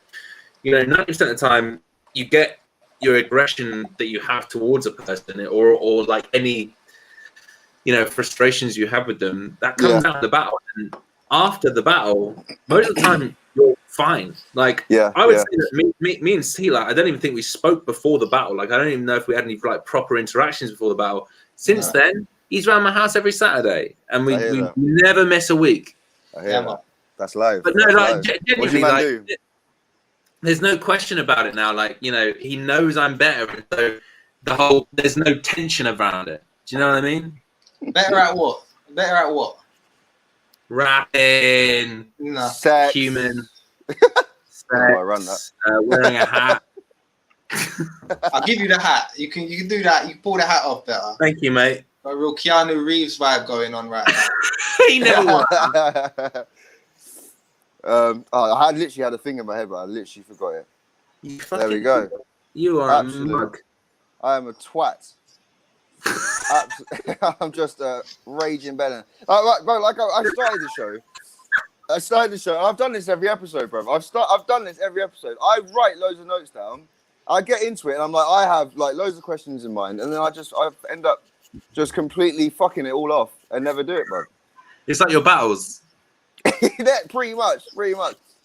90% of the time you get your aggression that you have towards a person or like any, frustrations you have with them, that comes out of the battle. And after the battle, most of the time you're fine. Like, I would say that me and Cee, like, I don't even think we spoke before the battle. Like, I don't even know if we had any like proper interactions before the battle. Since then, he's around my house every Saturday, and we never miss a week. I hear that. That's live. But no, like, genuinely, like, there's no question about it now. Like, he knows I'm better, and so there's no tension around it. Do you know what I mean? Better at what? Rapping, sex, human, sex, I run that. Wearing a hat. I'll give you the hat. You can do that. You can pull the hat off better. Thank you, mate. Got a real Keanu Reeves vibe going on right now. He never won. I literally had a thing in my head, but I literally forgot it. There we go. You are Absolute. a mug. I am a twat. I'm just a raging belly. Like, bro, like I started the show. And I've done this every episode, bro. I've done this every episode. I write loads of notes down. I get into it, and I'm like, I have like loads of questions in mind, and then I end up just completely fucking it all off and never do it, bro. It's like your battles. That pretty much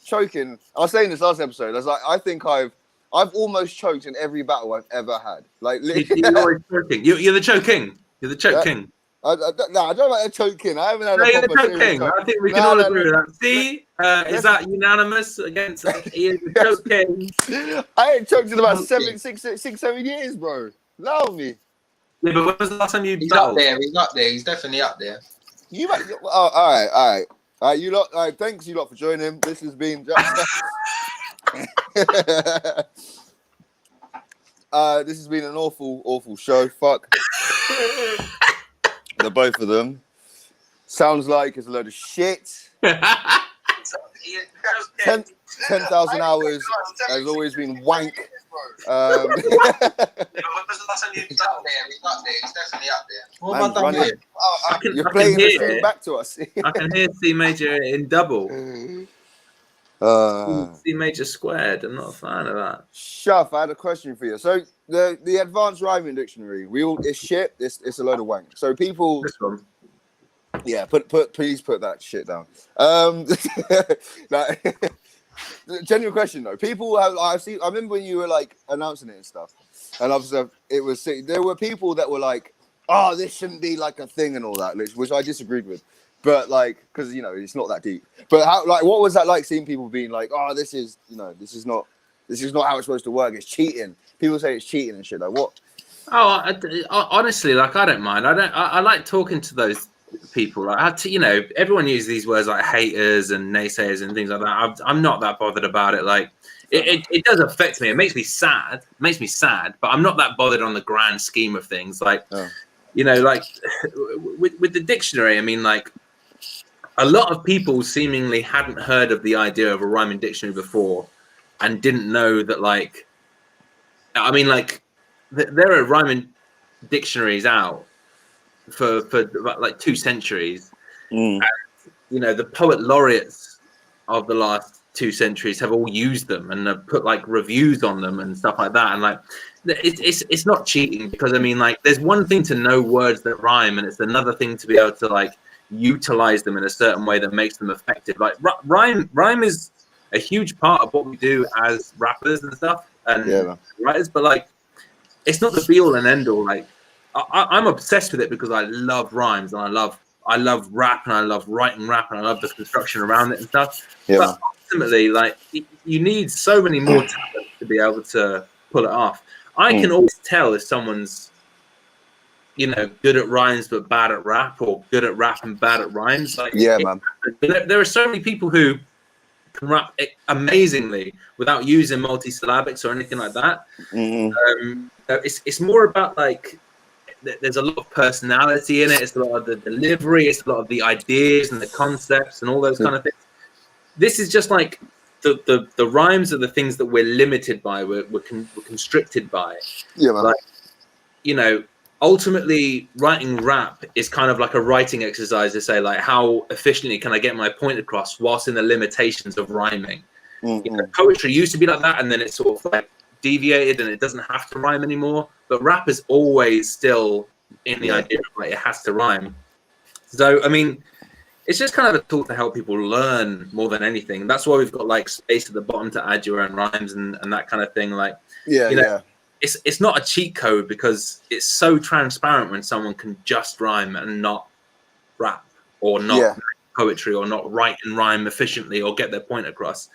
choking. I was saying this last episode. I was like, I think I've almost choked in every battle I've ever had. Like, you're always choking. You're the choke king. You're the choke king. I don't know about the choke king. I haven't had you're the choke king. I think we can all agree with that. See, is that unanimous against Ian, the choke king? I ain't choked in about 7 years, bro. Allow me. Yeah, but when was the last time you? He's up there. He's up there. He's definitely up there. All right. You lot. All right. Thanks, you lot, for joining. This has been. This has been an awful show. Fuck. The both of them. Sounds like it's a load of shit. 10,000 hours has always been wank. When was the last time you he's up there? He's definitely up there. What have I done here? You're playing the thing back to us. I can hear Cee Major in double. Cee Major squared. I'm not a fan of that. Shuff, I had a question for you. So the advanced rhyming dictionary, it's shit. It's a load of wank. So people, This one. yeah, please put that shit down. Like, genuine question though. People have, I remember when you were like announcing it and stuff, and obviously there were people that were like, oh, this shouldn't be like a thing and all that, which I disagreed with. But like, because it's not that deep. But what was that like, seeing people being like, oh, this is not how it's supposed to work. It's cheating. People say it's cheating and shit. Like what? Oh, honestly, like I don't mind. I like talking to those people. Like everyone uses these words like haters and naysayers and things like that. I'm not that bothered about it. Like it does affect me. It makes me sad. But I'm not that bothered on the grand scheme of things. Like like with the dictionary. I mean, like. A lot of people seemingly hadn't heard of the idea of a rhyming dictionary before and didn't know that, like, I mean, like, there are rhyming dictionaries out for like 2 centuries. And, the poet laureates of the last 2 centuries have all used them and have put like reviews on them and stuff like that. And like, it's not cheating, because I mean, like, there's one thing to know words that rhyme, and it's another thing to be able to like utilize them in a certain way that makes them effective. Like rhyme is a huge part of what we do as rappers and stuff and writers, but like it's not the be all and end all. Like I'm obsessed with it because I love rhymes and I love rap and I love writing rap and I love the construction around it and stuff. But ultimately, like, you need so many more talent to be able to pull it off. I can always tell if someone's good at rhymes but bad at rap, or good at rap and bad at rhymes. Like, man. There are so many people who can rap amazingly without using multisyllabics or anything like that. It's more about like there's a lot of personality in it. It's a lot of the delivery. It's a lot of the ideas and the concepts and all those kind of things. This is just like the rhymes are the things that we're limited by. We're constricted by. Yeah, man. Like, ultimately, writing rap is kind of like a writing exercise to say, like, how efficiently can I get my point across whilst in the limitations of rhyming? Poetry used to be like that, and then it's sort of like deviated and it doesn't have to rhyme anymore. But rap is always still in the idea of like it has to rhyme. So, I mean, it's just kind of a tool to help people learn more than anything. That's why we've got like space at the bottom to add your own rhymes and that kind of thing. Like, It's not a cheat code because it's so transparent when someone can just rhyme and not rap or not poetry or not write and rhyme efficiently or get their point across.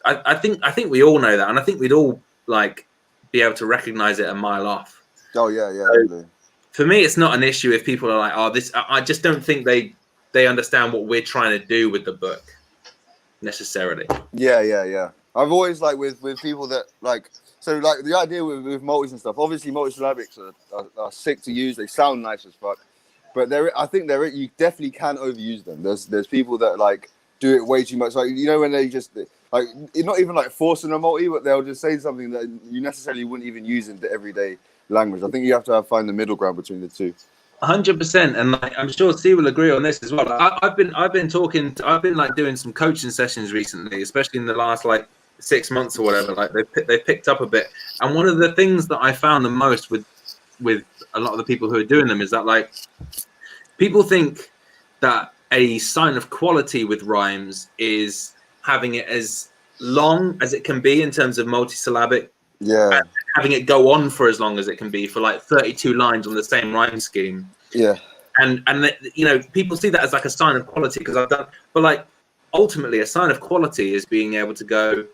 I think we all know that, and I think we'd all like be able to recognize it a mile off. Oh yeah. So, for me, it's not an issue if people are like, oh, this. I just don't think they understand what we're trying to do with the book necessarily. Yeah. I've always like with people that like. So, like, the idea with multis and stuff, obviously multisyllabics are sick to use. They sound nice as fuck. But I think you definitely can overuse them. There's people that, like, do it way too much. Like, you know, when they just like, it's not even like forcing a multi, but they'll just say something that you necessarily wouldn't even use in the everyday language. I think you have to find the middle ground between the two. 100%, and like, I'm sure Cee will agree on this as well. I've been like doing some coaching sessions recently, especially in the last like 6 months or whatever. Like they picked up a bit, and one of the things that I found the most with a lot of the people who are doing them is that like people think that a sign of quality with rhymes is having it as long as it can be in terms of multisyllabic. Yeah. And having it go on for as long as it can be for like 32 lines on the same rhyme scheme. Yeah. And you know, people see that as like a sign of quality because I've done, but like ultimately a sign of quality is being able to go,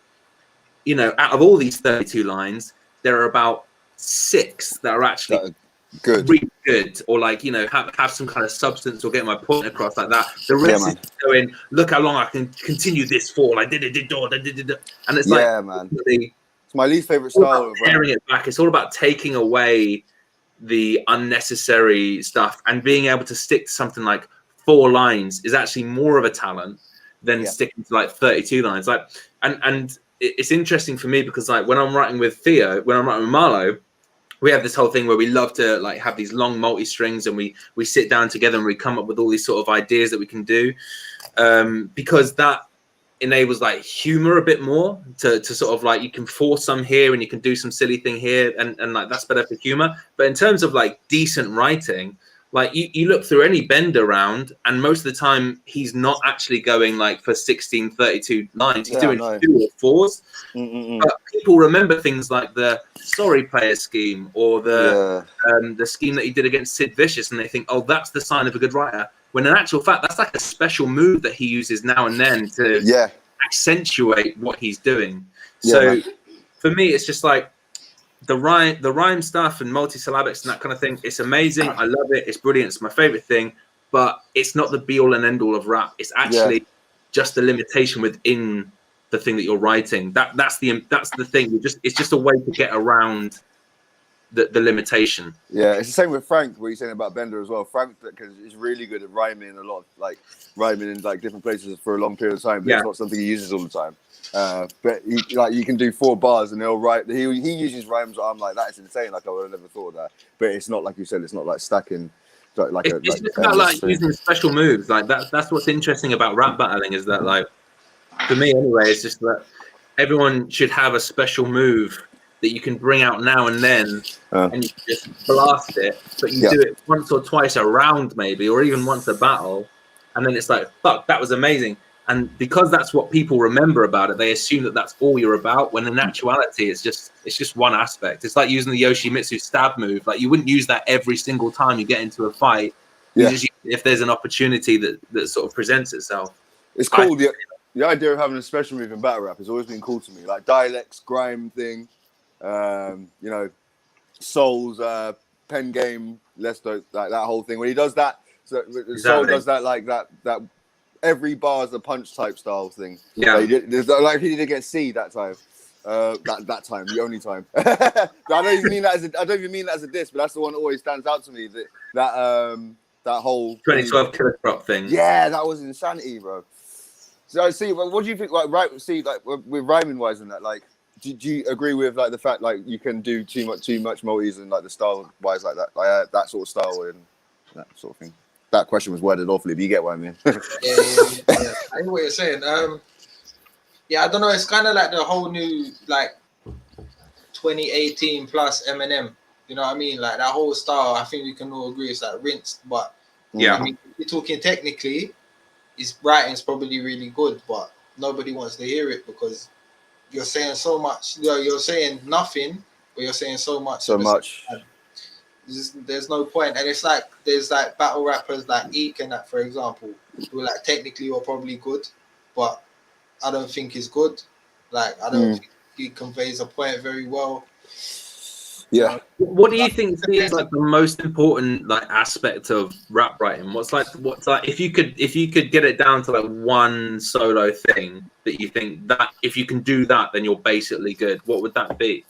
you know, out of all these 32 lines, there are about 6 that are actually good, really good, or like, you know, have some kind of substance or get my point across like that. The rest is going, look how long I can continue this for, like and it's like, man. It's my least favorite style of tearing it back. It's all about taking away the unnecessary stuff, and being able to stick to something like 4 lines is actually more of a talent than sticking to like 32 lines. Like, and it's interesting for me because like when I'm writing with Theo, when I'm writing with Marlo, we have this whole thing where we love to like have these long multi-strings, and we sit down together and we come up with all these sort of ideas that we can do, because that enables like humor a bit more to sort of like, you can force some here and you can do some silly thing here, and like that's better for humor. But in terms of like decent writing, like you look through any Bender round, and most of the time he's not actually going like for 16 32 lines. He's doing 2 or 4s. But people remember things like the Sorry Player scheme, or the scheme that he did against Sid Vicious, and they think, oh, that's the sign of a good writer. When in actual fact, that's like a special move that he uses now and then to accentuate what he's doing. So for me, it's just like the rhyme stuff and multisyllabics and that kind of thing. It's amazing. I love it. It's brilliant. It's my favorite thing. But it's not the be all and end all of rap. It's actually just the limitation within the thing that you're writing. That's the thing. It's just a way to get around the limitation. Yeah, it's the same with Frank, what you're saying about Bender as well. Frank, because he's really good at rhyming a lot, like rhyming in like different places for a long period of time, but it's not something he uses all the time. But he, like, you can do 4 bars and he'll write. He uses rhymes. I'm like, that's insane. Like, I would have never thought of that. But it's not like you said. It's not like stacking. It's about like using special moves. Like that's what's interesting about rap battling, is that like, for me anyway, it's just that everyone should have a special move that you can bring out now and then, and you just blast it, but you do it once or twice a round maybe, or even once a battle, and then it's like, fuck, that was amazing. And because that's what people remember about it, they assume that that's all you're about, when in actuality it's just one aspect. It's like using the Yoshimitsu stab move. Like, you wouldn't use that every single time you get into a fight. You just use it if there's an opportunity that sort of presents itself. It's cool. The idea of having a special move in battle rap has always been cool to me. Like dialects, grime thing, you know, Soul's pen game, Lesto, like that whole thing. When he does that, so Soul does that like that every bar is a punch type style thing. Yeah, like he did against Cee that time. That time, the only time. I don't even mean that as a diss, but that's the one that always stands out to me. That whole 2012 Killer Crop thing. Yeah, that was insanity, bro. So see, what do you think? Like, with rhyming wise and that, like, do you agree with like the fact like you can do too much multis and like the style wise like that, that sort of style and that sort of thing? That question was worded awfully, but you get what I mean. yeah. I know what you're saying. Yeah, I don't know. It's kind of like the whole new like 2018 plus Eminem. You know what I mean? Like that whole style. I think we can all agree it's like rinsed. But I mean, if you're talking technically, his writing's probably really good, but nobody wants to hear it because you're saying so much. You're saying nothing, but you're saying so much. So much. There's no point. And it's like there's like battle rappers like Eek and that, for example, who like technically are probably good, but I don't think he's good. Like I don't think he conveys a point very well. Yeah. What do you think is like the most important like aspect of rap writing? What's like if you could get it down to like one solo thing that you think that if you can do that, then you're basically good, what would that be?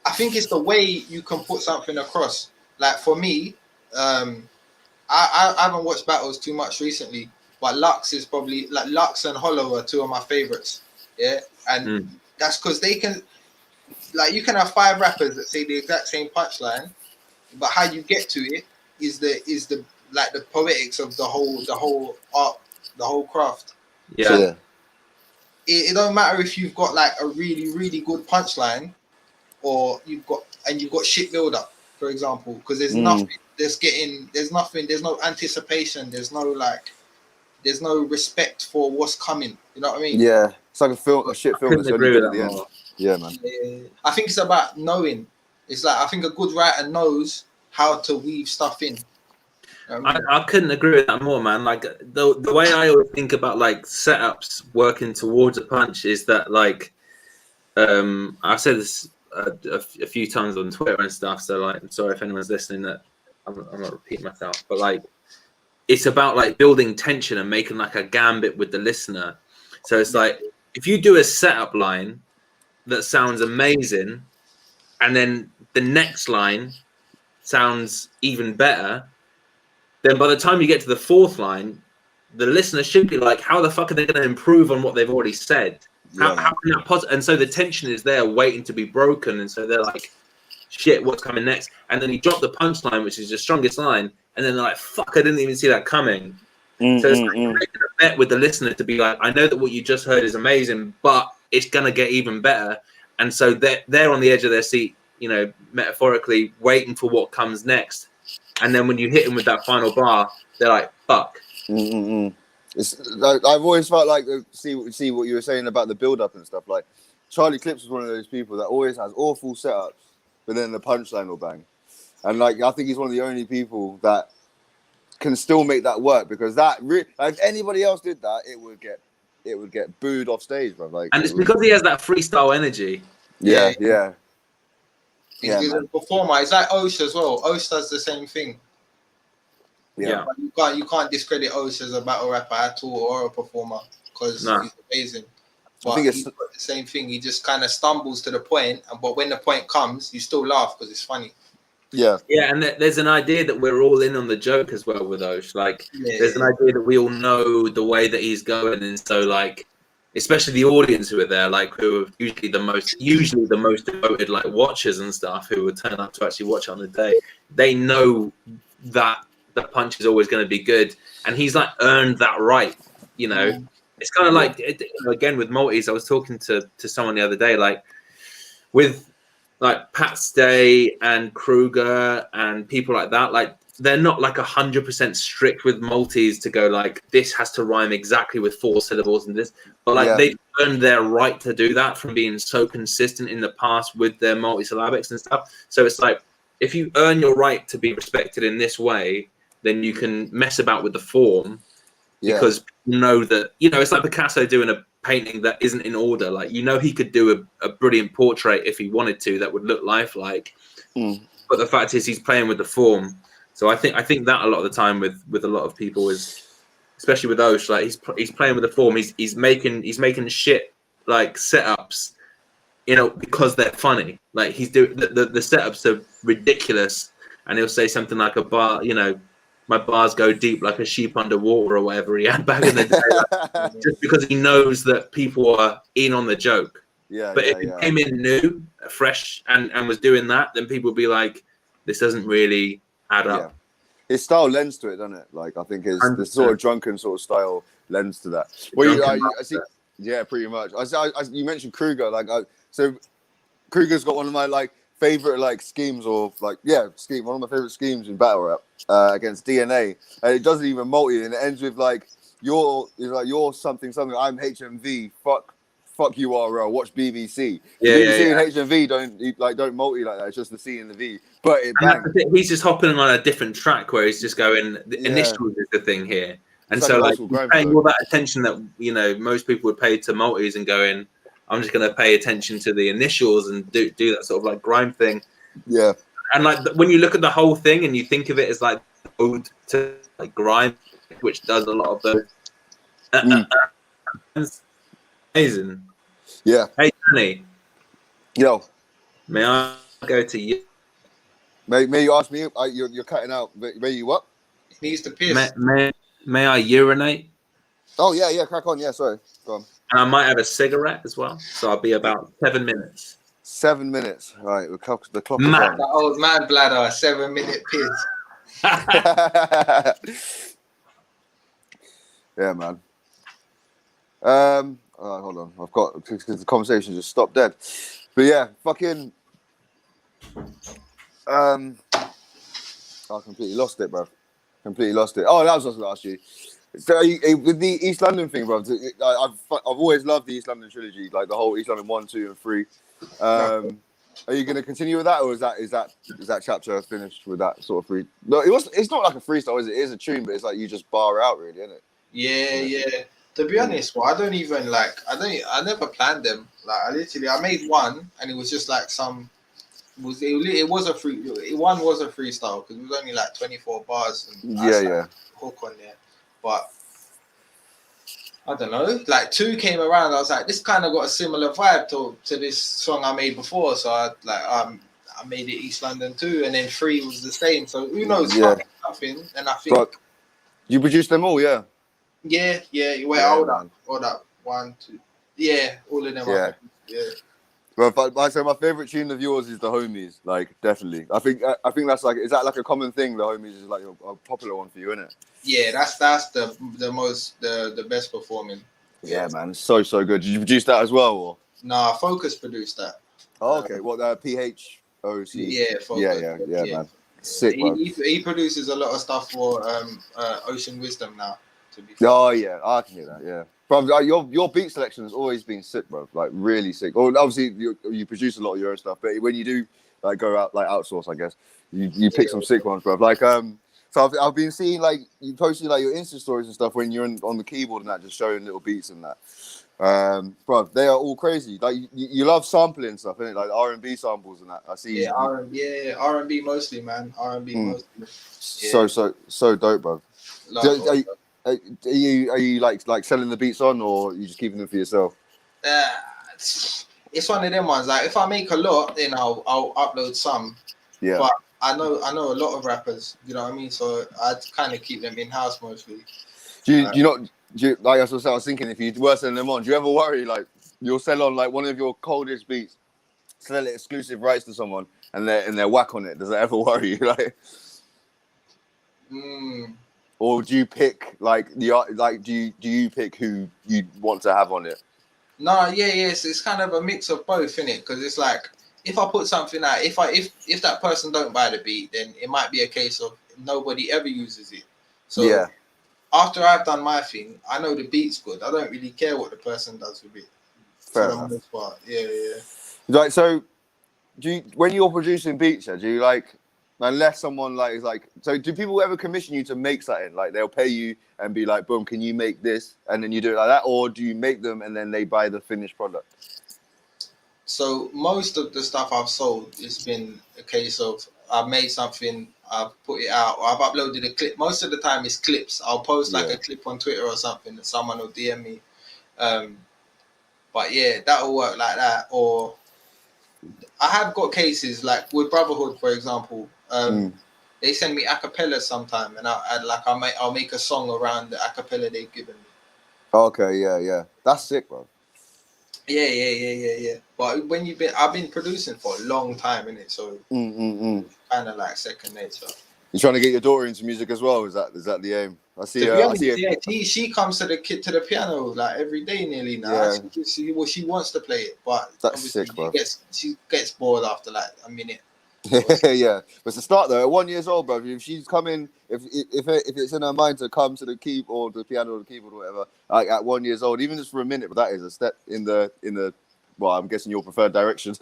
I think it's the way you can put something across. Like for me, I I haven't watched battles too much recently, but Lux is probably like Lux and Hollow are two of my favorites. Yeah, and that's because they can, like, you can have 5 rappers that say the exact same punchline, but how you get to it is the like the poetics of the whole art, the whole craft. Yeah. So it don't matter if you've got like a really good punchline, or you've got shit build up, for example, because there's nothing. There's no anticipation. There's no respect for what's coming. You know what I mean? Yeah, it's like a shit film that's only good at the end. Yeah, man. I think it's about knowing. It's like, I think a good writer knows how to weave stuff in. You know what I mean? I couldn't agree with that more, man. Like the way I always think about like setups working towards a punch is that, like, I've said this a few times on Twitter and stuff. So like, I'm sorry if anyone's listening that I'm not repeating myself, but like, it's about like building tension and making like a gambit with the listener. So it's like, if you do a setup line that sounds amazing, and then the next line sounds even better, then by the time you get to the 4th line, the listener should be like, how the fuck are they going to improve on what they've already said? How can that and so the tension is there waiting to be broken, and so they're like, shit, what's coming next? And then you drop the punchline, which is the strongest line, and then they're like, fuck, I didn't even see that coming. So it's like making a bet with the listener to be like, I know that what you just heard is amazing, but it's going to get even better. And so they're on the edge of their seat, you know, metaphorically waiting for what comes next. And then when you hit them with that final bar, they're like, fuck. It's like, I've always felt like, see what you were saying about the build-up and stuff. Like, Charlie Clips was one of those people that always has awful setups, but then the punchline will bang. And like, I think he's one of the only people that can still make that work, because like, if anybody else did that, it would get booed off stage, bro. Like, and it's because he has that freestyle energy. Yeah. He's a performer. It's like Osh as well. Osh does the same thing. Yeah. But you can't discredit Osh as a battle rapper at all, or a performer, because he's amazing. But I think it's the same thing. He just kind of stumbles to the point, but when the point comes, you still laugh because it's funny. Yeah, and there's an idea that we're all in on the joke as well with Osh. Like, there's an idea that we all know the way that he's going, and so like, especially the audience who are there, like, who are usually the most devoted like watchers and stuff, who would turn up to actually watch on the day. They know that the punch is always going to be good, and he's like earned that right. You know, it's kind of like, again with multis. I was talking to someone the other day, like with like Pat Stay and Kruger and people like that, like, they're not like 100% strict with multis to go like, this has to rhyme exactly with 4 syllables and this, but like they've earned their right to do that from being so consistent in the past with their multisyllabics and stuff. So it's like, if you earn your right to be respected in this way, then you can mess about with the form, because you know that, you know, it's like Picasso doing a painting that isn't in order. Like, you know, he could do a brilliant portrait if he wanted to that would look lifelike, but the fact is he's playing with the form. So I think that a lot of the time with a lot of people is, especially with Osh, like he's playing with the form. He's making shit like setups, you know, because they're funny. Like, he's doing the setups are ridiculous, and he'll say something like a bar, you know, my bars go deep like a sheep underwater, or whatever he had back in the day, like, just because he knows that people are in on the joke. But if he came in new, fresh, and was doing that, then people would be like, this doesn't really add up. His style lends to it, doesn't it? Like, I think the sort of drunken sort of style lends to that. Well, I see, pretty much. You mentioned Kruger, like, so Kruger's got one of my like favorite like schemes, or like one of my favorite schemes in battle rap against DNA, and it doesn't even multi, and it ends with like you're something, I'm HMV, fuck URL, watch BBC. BBC and HMV don't multi like that. It's just the C and the V. But he's just hopping on a different track where he's just going, the initials is the thing here. And it's so like paying all that attention that, you know, most people would pay to multis, and going, I'm just going to pay attention to the initials and do that sort of like grime thing. Yeah. And like when you look at the whole thing and you think of it as like ode to like grime, which does a lot of those. Amazing. Yeah. Hey, Danny. Yo. May I go to you? May you ask me? You're cutting out. May you what? Needs to piss. May I urinate? Oh yeah, crack on. Yeah, sorry. Go on. And I might have a cigarette as well. So I'll be about 7 minutes. 7 minutes. Right, the clock is on. The old man bladder, 7 minute piss. Yeah, man. Hold on. I've got because the conversation just stopped dead. But yeah, fucking. I completely lost it, bro. Completely lost it. Oh, that was what I was going to ask you. So with the East London thing, bro, I've always loved the East London trilogy, like the whole East London 1, 2, and 3. Are you going to continue with that, or is that chapter finished with that sort of free? No, it's not like a freestyle, is it? It is a tune, but it's like you just bar out, really, isn't it? Yeah. To be honest, well, I never planned them. Like I made one, and it was just like it was a freestyle because it was only like 24 bars and hook on there. But I don't know, like 2 came around. I was like, this kind of got a similar vibe to this song I made before. So I made it East London 2, and then 3 was the same. So who knows? Nothing. And I think you produced them all, yeah. Yeah. Wait, hold up. 1, 2. Yeah, all of them. Yeah. Well, so my favorite tune of yours is the Homies. Like, definitely. I think that's like, is that like a common thing? The Homies is like a popular one for you, isn't it? Yeah, that's the best performing. Yeah, man, it's so good. Did you produce that as well, or? Nah, Focus produced that. Oh, okay. What PHOC? Yeah, Focus. Yeah, man. Sick, bro. He produces a lot of stuff for Ocean Wisdom now. Oh yeah, I can hear that. Yeah, bro, your beat selection has always been sick, bro. Like really sick. Or obviously you produce a lot of your own stuff, but when you do like go out like outsource, I guess you pick some sick ones, bro. Like so I've been seeing like you posting like your Insta stories and stuff when you're on the keyboard and that, just showing little beats and that. Bro, they are all crazy. Like you love sampling stuff, innit? Like R&B samples and that. I see. Yeah, R&B mostly, man. R&B mostly. Yeah. So dope, bro. Are you like selling the beats on, or are you just keeping them for yourself? It's one of them ones. Like if I make a lot, then I'll upload some. Yeah. But I know a lot of rappers. You know what I mean? So I kind of keep them in house mostly. Like I was thinking, if you were selling them on, do you ever worry like you'll sell on like one of your coldest beats, sell it exclusive rights to someone, and they're whack on it? Does that ever worry you? Like. Or do you pick do you pick who you want to have on it? No, it's kind of a mix of both, innit? Because it's like if I put something out, if that person don't buy the beat, then it might be a case of nobody ever uses it. So after I've done my thing, I know the beat's good. I don't really care what the person does with it. Fair enough. For the most part. Yeah. Like so, when you're producing beats, do you like? Unless someone is like, so do people ever commission you to make something? Like they'll pay you and be like, boom, can you make this? And then you do it like that, or do you make them and then they buy the finished product? So most of the stuff I've sold, it's been a case of I've made something, I've put it out, or I've uploaded a clip. Most of the time it's clips. I'll post like a clip on Twitter or something and someone will DM me. But yeah, that'll work like that. Or I have got cases like with Brotherhood, for example. They send me acapella sometime, and I'll make a song around the acapella they've given me. Okay, yeah, that's sick, bro. Yeah. But I've been producing for a long time, innit? So kind of like second nature. You're trying to get your daughter into music as well? Is that the aim? I see. She comes to the piano like every day nearly now. Yeah. She wants to play it, but that's sick, bro. She gets bored after like a minute. Yeah, but it's a start though. At 1 year old, bro, if she's coming, if it's in her mind to come to the keyboard, the piano, or the keyboard, or whatever, like at 1 year old, even just for a minute, but that is a step in the well, I'm guessing your preferred direction.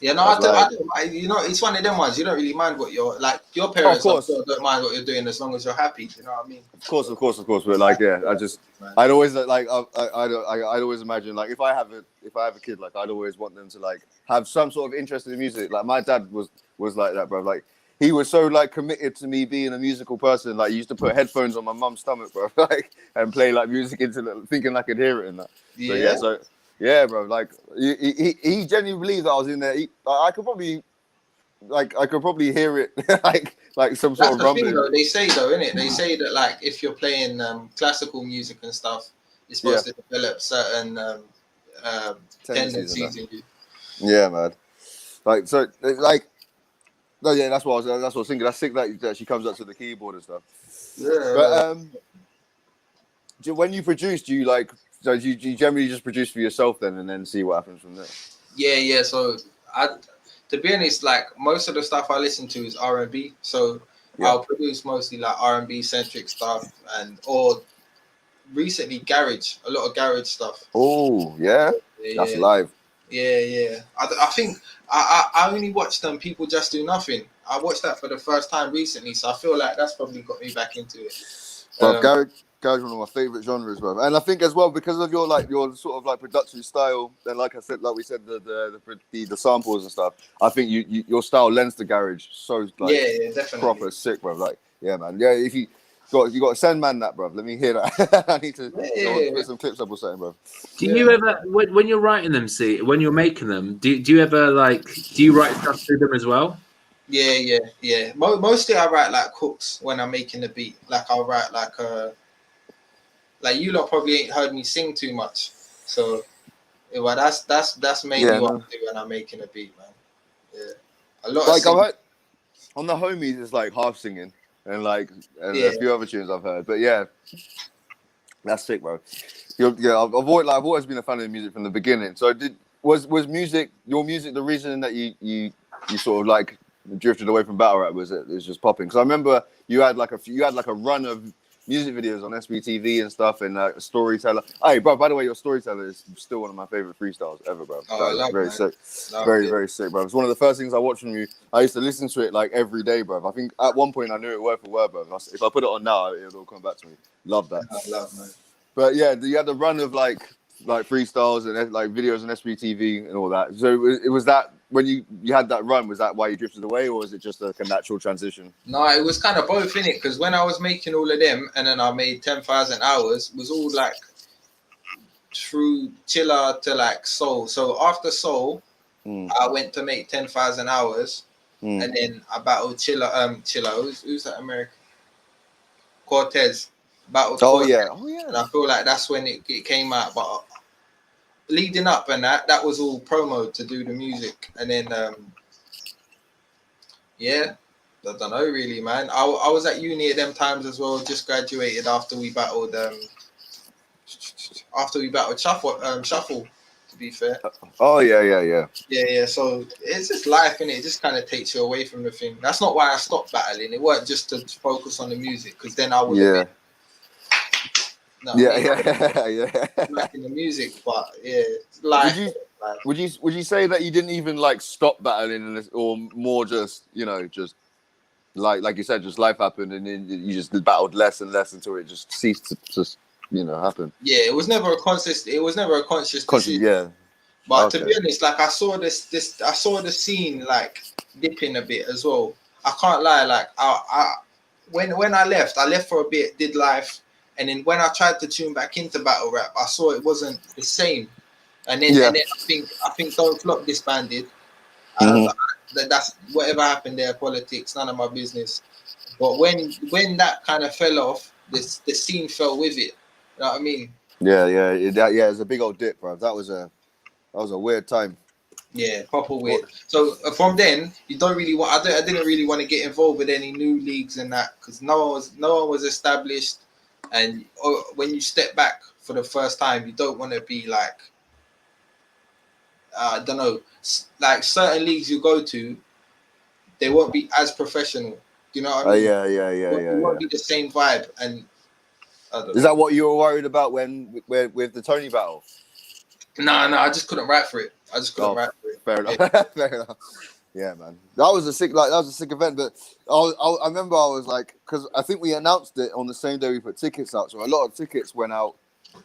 Yeah, no, it's one of them ones. You don't really mind what you're like. Your parents don't mind what you're doing as long as you're happy. You know what I mean? Of course. But like, yeah, I'd always like, I'd always imagine like if I have a kid, like I'd always want them to like have some sort of interest in music. Like my dad was like that, bro. Like he was so like committed to me being a musical person. Like he used to put headphones on my mum's stomach, bro, like and play like music thinking I could hear it and that. Yeah. Yeah, bro. Like he genuinely believed that I was in there. I could probably like I could probably hear it like some sort That's of the rumbling. thing, though. They say, though, innit? They say that like if you're playing classical music and stuff, it's supposed to develop certain tendencies in you. Yeah, man. Like so, like. No, yeah, that's what I was thinking. That's sick that she comes up to the keyboard and stuff. Yeah. But when you produce, do you like? So do you generally just produce for yourself then, and then see what happens from there? Yeah. So to be honest, like most of the stuff I listen to is R&B. So I'll produce mostly like R&B centric stuff or recently garage, a lot of garage stuff. Oh yeah, that's live. Yeah. I think I only watched People Just Do Nothing. I watched that for the first time recently, so I feel like that's probably got me back into it. But garage is one of my favorite genres, bro. And I think as well because of your sort of like production style, and like I said, like we said, the samples and stuff. I think your style lends to garage so like definitely proper sick, bro. Like man, if you got to send man that, bro. Let me hear that. I need to put some clips up or something, bro. Do you ever, when you're writing them, when you're making them, do you ever do you write stuff to them as well? Yeah. Mostly I write like hooks when I'm making the beat. Like I'll write like you lot probably ain't heard me sing too much, so that's mainly what I do when I'm making a beat, man. Yeah, a lot like of I heard on the homies it's like half singing and a few other tunes I've heard, but yeah, that's sick, bro. I've always been a fan of music from the beginning. So was your music the reason that you sort of like drifted away from battle rap? Was it just popping? Because I remember you had like a run of music videos on SBTV and stuff, and Storyteller. Hey, bro, by the way, your Storyteller is still one of my favorite freestyles ever, bro. Very sick. Very sick, bro. It's one of the first things I watched from you. I used to listen to it like every day, bro. I think at one point I knew it word for word, bro. If I put it on now, it'll come back to me. Love that. I love, man. But yeah, you had the run of like freestyles and like videos on SBTV and all that. So it was that when you had that run, was that why you drifted away, or was it just a natural transition? No, it was kind of both, innit? Because when I was making all of them, and then I made 10,000 hours, was all like through chiller to like soul. So after soul, I went to make 10,000 hours, and then I battled chiller. Who's that American? Cortez. Battled. Oh Cortez. yeah. And I feel like that's when it came out, but leading up and that was all promo to do the music, and then I don't know really, man. I was at uni at them times as well. Just graduated after we battled Shuffle. To be fair. Oh yeah. Yeah. So it's just life, innit? It just kind of takes you away from the thing. That's not why I stopped battling. It wasn't just to focus on the music, because then I would have been. Making the music, but like. Would you say that you didn't even like stop battling, or more just like you said, just life happened and then you just battled less and less until it just ceased to just happen? Yeah, it was never a conscious decision. Yeah. But to be honest, like I saw the scene like dipping a bit as well. I can't lie, like when I left for a bit, did life. And then when I tried to tune back into battle rap, I saw it wasn't the same. And then I think Don't Flop disbanded. That's whatever happened there, politics, none of my business. But when that kind of fell off, the scene fell with it. You know what I mean? Yeah. It was a big old dip, bro. That was a weird time. Yeah, proper weird. So from then, you don't really want. I didn't really want to get involved with any new leagues and that, because no one was established. And when you step back for the first time, you don't want to be like, I don't know, like certain leagues you go to, they won't be as professional. You know what I mean? Yeah. It won't be the same vibe. And is that what you were worried about with the Tony battle? No, I just couldn't write for it. Fair enough. Yeah, man. That was a sick event. But I remember I was like, because I think we announced it on the same day we put tickets out, so a lot of tickets went out,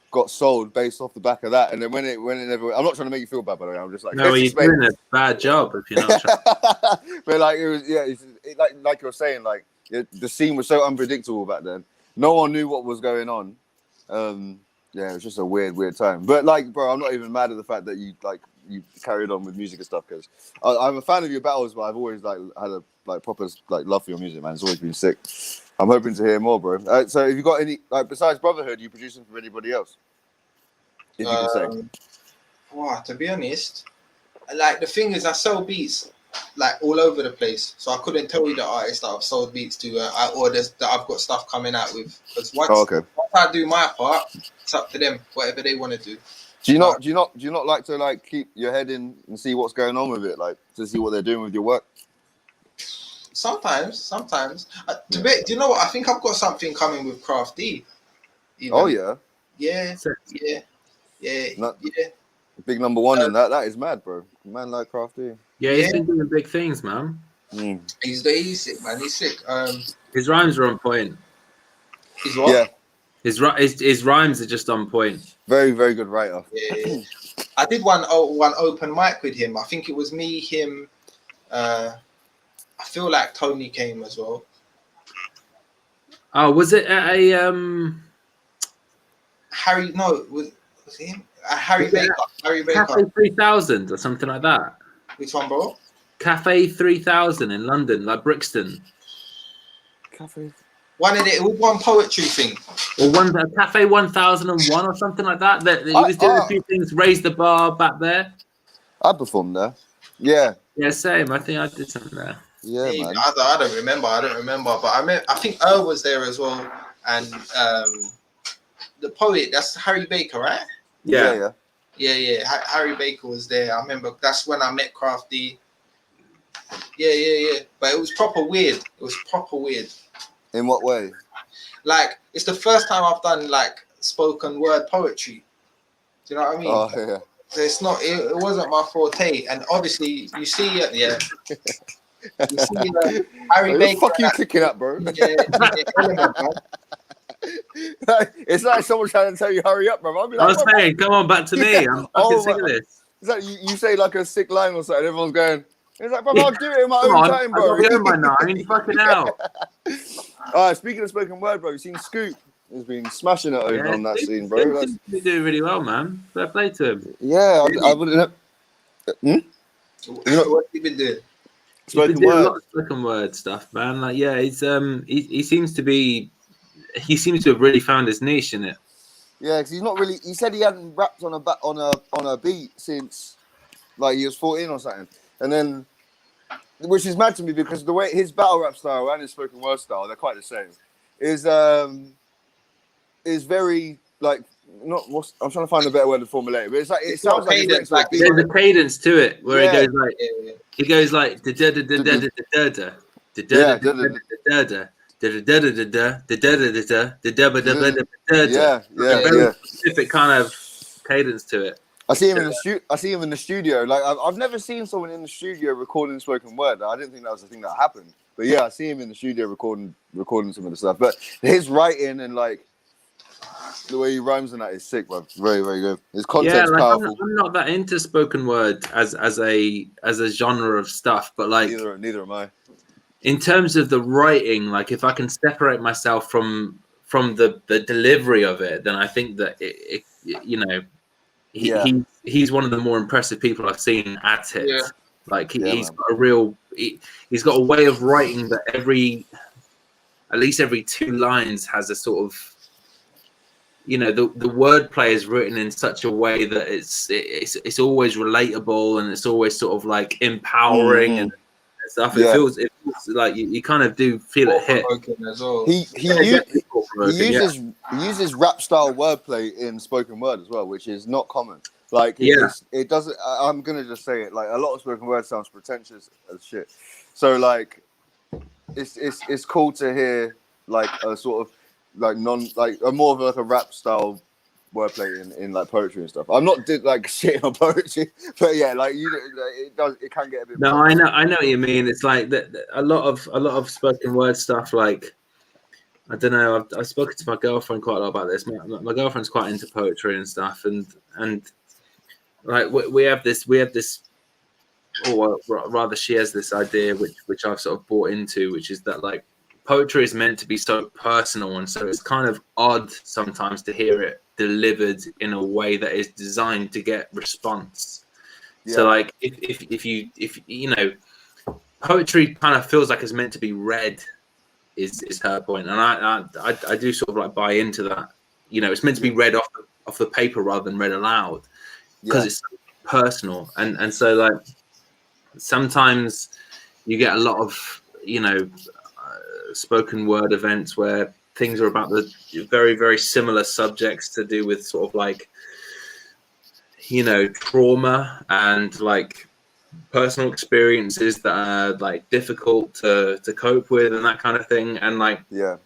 got sold based off the back of that. And then when it never, I'm not trying to make you feel bad, by the way. I'm just like, no, you're doing a bad job if you're not trying. But like it was, like you're saying, like the scene was so unpredictable back then. No one knew what was going on. It was just a weird time. But like, bro, I'm not even mad at the fact that you like you carried on with music and stuff, because I'm a fan of your battles, but I've always like had a like proper like love for your music, man. It's always been sick. I'm hoping to hear more, bro. So have you got any like besides Brotherhood? You producing for anybody else? If you can say. Wow, to be honest, like the thing is, I sell beats like all over the place, so I couldn't tell you the artists that I've sold beats to, or that I've got stuff coming out with. Because once I do my part, it's up to them, whatever they want to do. Do you not like to like keep your head in and see what's going on with it, like to see what they're doing with your work? Sometimes. Do you know what? I think I've got something coming with Craft D. Even. Oh yeah. Yeah. Big number one in that. That is mad, bro. Man like Craft D. Yeah, he's been doing big things, man. He's sick, man. He's sick. His rhymes are on point. His what? Yeah. His rhymes are just on point. Very, very good writer. Yeah. I did one open mic with him. I think it was me, him. I feel like Tony came as well. Oh, was it at a Harry? No, was him? Harry Baker. Harry Baker. Cafe 3000 or something like that. Which one, bro? Cafe 3000 in London, like Brixton. Cafe. One poetry thing. Or Cafe 1001 or something like that. That he was doing a few things, raised the bar back there. I performed there. Yeah. Yeah, same. I think I did something there. Yeah, man. I don't remember. But I think Earl was there as well, and the poet. That's Harry Baker, right? Yeah. Harry Baker was there. I remember that's when I met Craft D. Yeah. But it was proper weird. In what way? Like, it's the first time I've done like spoken word poetry. Do you know what I mean? Oh yeah. So it wasn't my forte, and obviously you see it. Yeah. You see Harry Baker. What the fuck you kicking up, bro? It's like someone trying to tell you hurry up, bro. I was saying, come on, back to me. I'm fucking sick of this. It's like you say like a sick line or something, everyone's going, it's like, bro, I'll do it in my own time, bro. I'm my 9, fucking out. Speaking of spoken word, bro, you've seen Scoop has been smashing it over on that scene, bro. He's doing really well, man. Fair play to him. Yeah, I wouldn't have. What's he been doing? Spoken word stuff, man. Like, yeah, he seems to have really found his niche in it. Yeah, because he's not really. He said he hadn't rapped on a beat since like he was 14 or something, and then, which is mad to me because the way his battle rap style and his spoken word style, they're quite the same. Is very like not. I'm trying to find a better word to formulate, but it's like it sounds like cadence, there's a cadence to it where he goes like da da da da da da da da da da. Very specific kind of cadence to it. I see him in the studio. Like I've never seen someone in the studio recording spoken word. I didn't think that was the thing that happened. But yeah, I see him in the studio recording some of the stuff. But his writing and like the way he rhymes and that is sick, bro. Very, very good. His content's powerful. I'm not that into spoken word as a genre of stuff, but like neither am I. In terms of the writing, like if I can separate myself from the delivery of it, then I think that he's one of the more impressive people I've seen at it. Yeah. Like he's got a way of writing that at least every 2 lines has a sort of, the wordplay is written in such a way that it's always relatable and it's always sort of like empowering and stuff. It feels like you kind of do feel it hit. As well. He uses rap style wordplay in spoken word as well, which is not common. Like it doesn't. I'm gonna just say it. Like a lot of spoken word sounds pretentious as shit. So like, it's cool to hear like a sort of like more of like a rap style wordplay in like poetry and stuff. I'm not like shit on poetry, but yeah, like it can get a bit. No, I know what you mean. It's like that a lot of spoken word stuff. Like I don't know. I've spoken to my girlfriend quite a lot about this. My girlfriend's quite into poetry and stuff, and like we have this, or rather, she has this idea which I've sort of bought into, which is that like poetry is meant to be so personal, and so it's kind of odd sometimes to hear it delivered in a way that is designed to get response. So like if you know, poetry kind of feels like it's meant to be read, is her point, and I do sort of like buy into that. You know, it's meant to be read off the paper rather than read aloud, because it's so personal, and so like sometimes you get a lot of, you know, spoken word events where things are about the very, very similar subjects to do with sort of like, you know, trauma and like personal experiences that are like difficult to cope with and that kind of thing. And like, and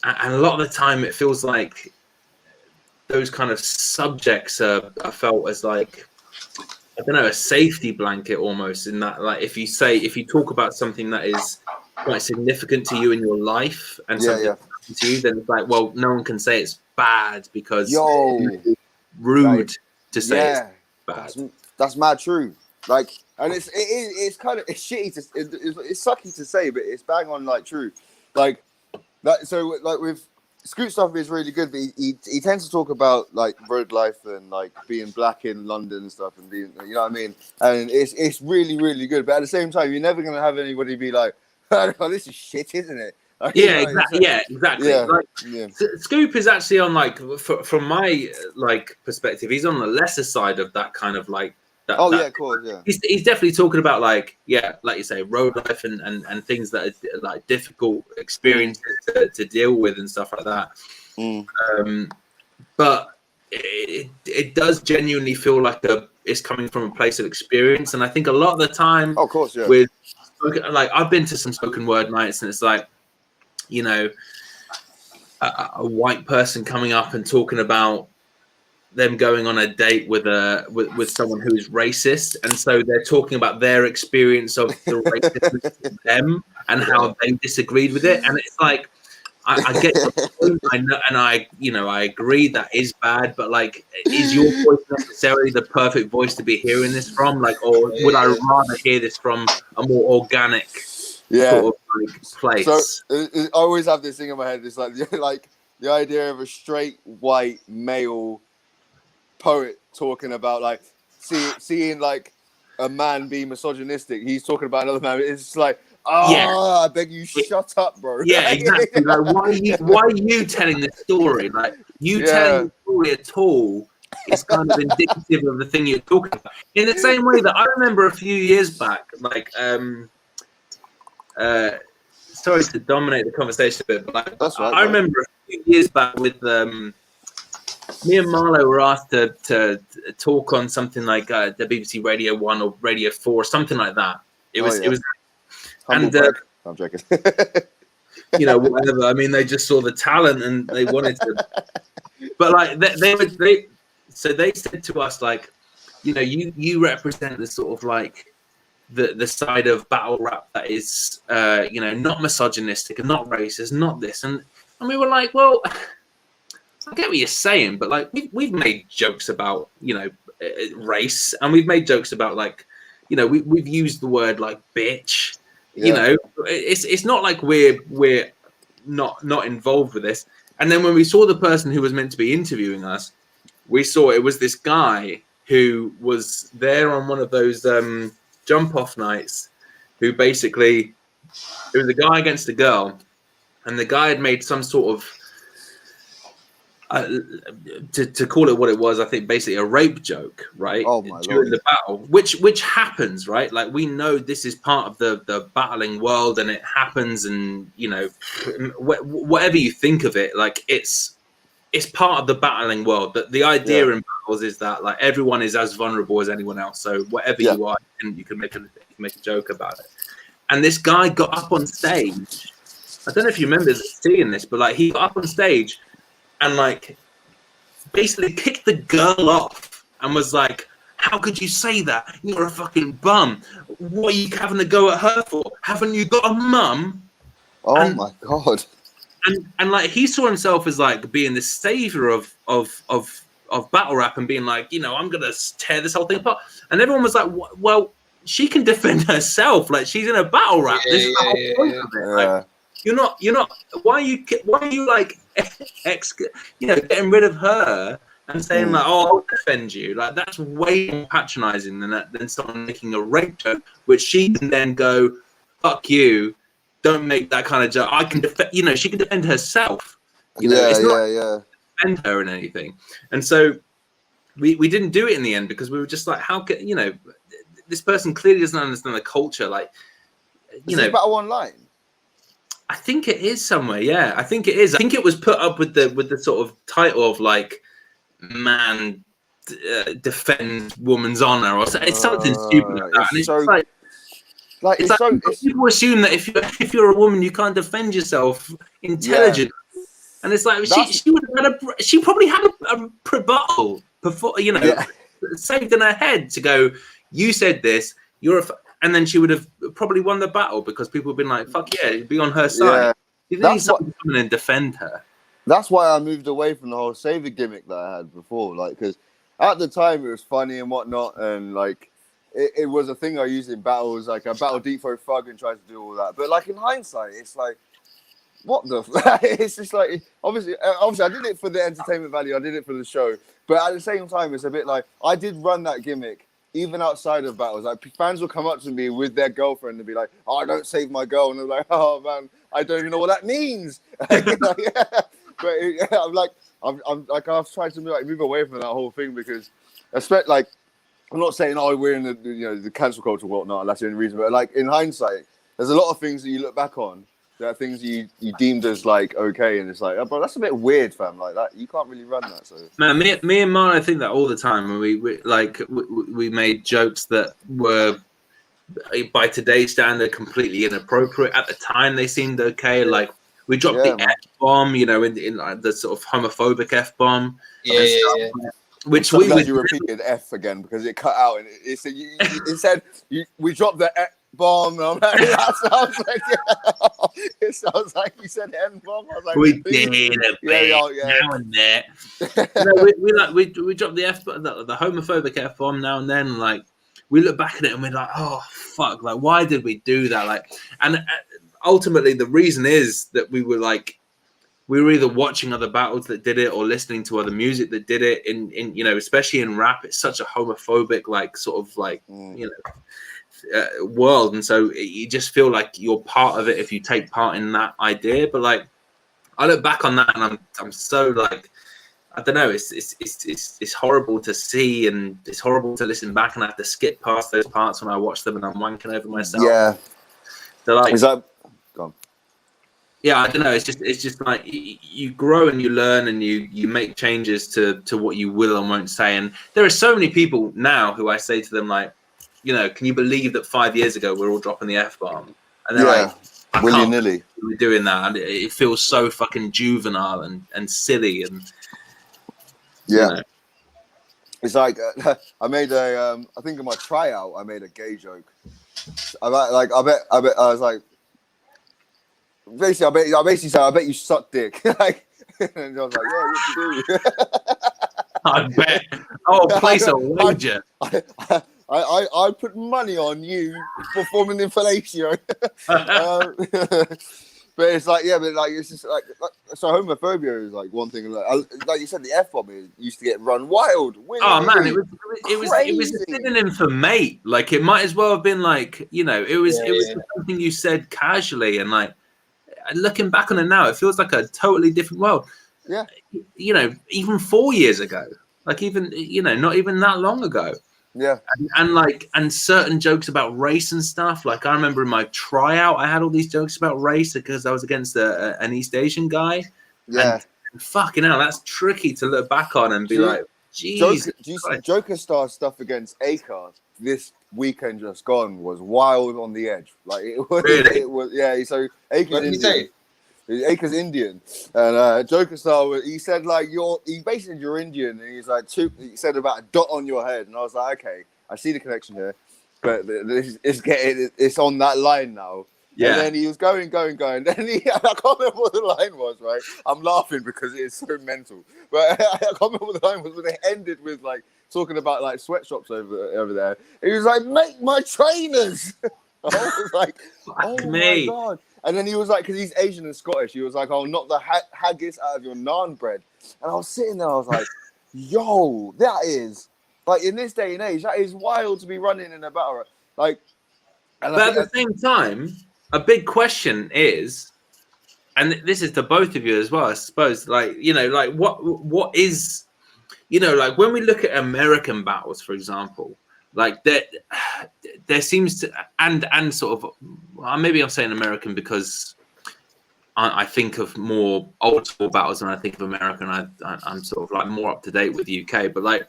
a lot of the time it feels like those kind of subjects are felt as like, I don't know, a safety blanket almost, in that like if you talk about something that is quite significant to you in your life and something happened to you, then it's like, well, no one can say it's bad because it's rude to say it's bad. That's mad true. Like, and it's kind of, it's shitty to, it's sucky to say, but it's bang on like true. Like that. So like with Scoot stuff is really good, but he tends to talk about like road life and like being black in London and stuff, and being, you know what I mean, and it's really, really good. But at the same time, you're never gonna have anybody be like, oh, this is shit, isn't it? Like, exactly. Like, Scoop is actually on like, from my like perspective, he's on the lesser side of that kind of like that. Of course, He's definitely talking about like, like you say, road life and things that are like difficult experiences to deal with and stuff like that. But it does genuinely feel like it's coming from a place of experience, and I think a lot of the time, with like, I've been to some spoken word nights, and it's like, you know, a white person coming up and talking about them going on a date with someone who is racist, and so they're talking about their experience of the racism to them and how they disagreed with it, and it's like, I get the point, I know, and I agree that is bad, but like, is your voice necessarily the perfect voice to be hearing this from? Like, or would I rather hear this from a more organic sort of like place? So I always have this thing in my head. It's like the idea of a straight white male poet talking about like seeing like a man be misogynistic. He's talking about another man. It's just like, I beg you, shut up, bro. Yeah, exactly. Like, why are you telling this story? Like, telling the story at all is kind of indicative of the thing you're talking about. In the same way that I remember a few years back, like, sorry to dominate the conversation a bit, but like, that's right, I remember a few years back with me and Marlo were asked to talk on something like the BBC Radio 1 or Radio 4 or something like that. It was and I'm joking. You know, whatever. I mean, they just saw the talent and they wanted to. But like they said to us, like, you know, you represent the sort of like the side of battle rap that is you know, not misogynistic and not racist, not this, and we were like, well, I get what you're saying, but like we've made jokes about, you know, race, and we've made jokes about like, you know, we've used the word like bitch. You know, it's not like we're not involved with this. And then when we saw the person who was meant to be interviewing us, we saw it was this guy who was there on one of those jump off nights, who basically, it was a guy against a girl, and the guy had made some sort of to call it what it was, I think basically a rape joke, right? Oh my during Lord. the battle, which happens, right? Like, we know this is part of the battling world, and it happens, and you know, whatever you think of it, like it's part of the battling world. That the idea in battles is that like everyone is as vulnerable as anyone else. So whatever you are, you can make a joke about it. And this guy got up on stage. I don't know if you remember seeing this, but like he got up on stage and like basically kicked the girl off and was like, how could you say that? You're a fucking bum. What are you having to go at her for? Haven't you got a mum? My God. And like he saw himself as like being the savior of battle rap and being like, you know, I'm gonna tear this whole thing apart. And everyone was like, well, she can defend herself. Like, she's in a battle rap. This is the whole point of it. Like, you're not. Why are you like, you know, getting rid of her and saying like, "Oh, I'll defend you." Like that's way more patronising than someone making a rape joke, which she can then go, "Fuck you, don't make that kind of joke." I can defend. You know, she can defend herself. You know, it's not defend her in anything. And so we didn't do it in the end because we were just like, how can, you know, this person clearly doesn't understand the culture. Like, you know, battle online. I think it is somewhere. Yeah, I think it is. I think it was put up with the sort of title of like man defends woman's honor or something. It's something stupid like that. And it's so, people assume that if you're a woman you can't defend yourself intelligently. And it's like she would have had she probably had a rebuttal before, you know, saved in her head to go, you said this, and then she would have probably won the battle because people have been like, fuck yeah, be on her side. You need someone to come in and defend her. That's why I moved away from the whole saver gimmick that I had before. Like, because at the time it was funny and whatnot, and like it was a thing I used in battles. Like I battled Deep Throat Thug and tried to do all that. But like in hindsight, it's like, what the? It's just like obviously I did it for the entertainment value. I did it for the show. But at the same time, it's a bit like I did run that gimmick even outside of battles. Like fans will come up to me with their girlfriend and be like, "Oh, I don't save my girl," and they're like, "Oh man, I don't even know what that means." But I'm like, I've tried to move away from that whole thing because, especially like, I'm not saying we're in the cancel culture or whatnot, and that's the only reason. But like in hindsight, there's a lot of things that you look back on. There are things you deemed as like okay, and it's like, oh, but that's a bit weird, fam. Like that, you can't really run that. So man, me and Marlo think that all the time when we made jokes that were by today's standard completely inappropriate. At the time, they seemed okay. Like we dropped the F-bomb, you know, in like the sort of homophobic F-bomb. Which I'm glad you repeated F again because it cut out and it said we dropped the F-bomb. I'm like, that sounds like it sounds like you said N-bomb. I was like, we did a bit now and then. No, we dropped the the homophobic F-bomb now and then. Like we look back at it and we're like, oh fuck, like why did we do that? Like, and ultimately the reason is that we were either watching other battles that did it or listening to other music that did it. In you know, especially in rap, it's such a homophobic like sort of like you know world, and so you just feel like you're part of it if you take part in that idea. But like, I look back on that and I'm so like, I don't know, it's horrible to see and it's horrible to listen back and I have to skip past those parts when I watch them and I'm wanking over myself. Yeah. So like, is that gone? Yeah, I don't know. It's just like you grow and you learn and you make changes to what you will and won't say. And there are so many people now who I say to them like, you know, can you believe that 5 years ago we're all dropping the F-bomb? And they're like, willy-nilly. We're doing that, and it feels so fucking juvenile and silly and you know. It's like I made I think in my tryout I made a gay joke. I bet I was like. Basically, I basically said, "I bet you suck dick." Like, and I was like, "Yeah, what you do?" I bet. Oh, place a wager. I put money on you performing in fellatio. But it's like, yeah, but like it's just like so homophobia is like one thing. Like you said, the F-bomb used to get run wild. Oh man, it was a synonym for mate. Like it might as well have been like, you know, it was something you said casually, and like looking back on it now, it feels like a totally different world. Yeah, you know, even 4 years ago, like even, you know, not even that long ago. Yeah, and certain jokes about race and stuff. Like I remember in my tryout, I had all these jokes about race because I was against an East Asian guy. Yeah, and fucking hell, that's tricky to look back on and be like, "Geez." Do you see Joker Star stuff against Akar this weekend just gone was wild on the edge. Like it was, really? it was. Yeah. So Akar's Indian. Akar's Indian, and Joker Star. He said like he basically you're Indian, and he's like he said about a dot on your head, and I was like, okay, I see the connection here, but it's on that line now. Yeah. And then he was going. Then I can't remember what the line was. Right, I'm laughing because it's so mental. But I can't remember what the line was. But they ended with like talking about like sweatshops over there. He was like, "Make my trainers." I was like, "Oh my god!" And then he was like, because he's Asian and Scottish, he was like, "I'll knock the haggis out of your naan bread." And I was sitting there, I was like, Yo, that is like in this day and age, that is wild to be running in a battle rap. Like, but at the same time, a big question is, and this is to both of you as well, I suppose. Like, you know, like what is, you know, like when we look at American battles, for example, like there seems to, and sort of, well, maybe I'm saying American because I think of more old school battles and I think of American. I'm sort of like more up to date with UK, but like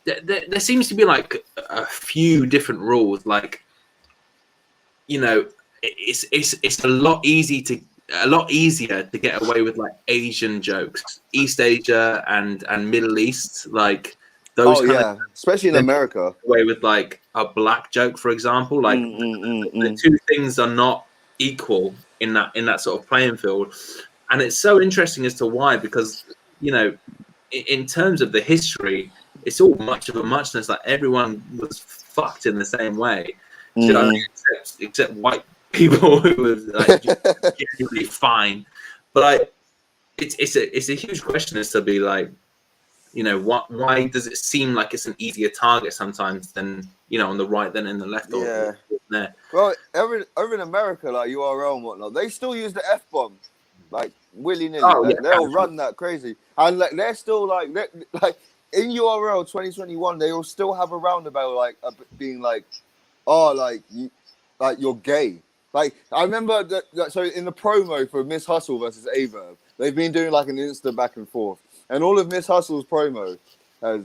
there seems to be like a few different rules. Like, you know, it's a lot easier to get away with like Asian jokes, East Asia and Middle East, like those kind of, especially in America. Away with like a black joke, for example, like the two things are not equal in that sort of playing field, and it's so interesting as to why, because you know, in terms of the history, it's all much of a muchness. Like everyone was fucked in the same way, you know, except white people who were like genuinely fine. But like, it's a huge question as to be like, you know, why does it seem like it's an easier target sometimes than, you know, on the right than in the left or there? Well, over in America, like URL and whatnot, they still use the F-bomb, like willy-nilly. Oh, they'll run that crazy, and like they're still like in URL 2021, they will still have a roundabout like being like, oh, like you're gay. Like I remember that. So in the promo for Miss Hustle versus Averb, they've been doing like an Insta back and forth, and all of Miss Hustle's promo,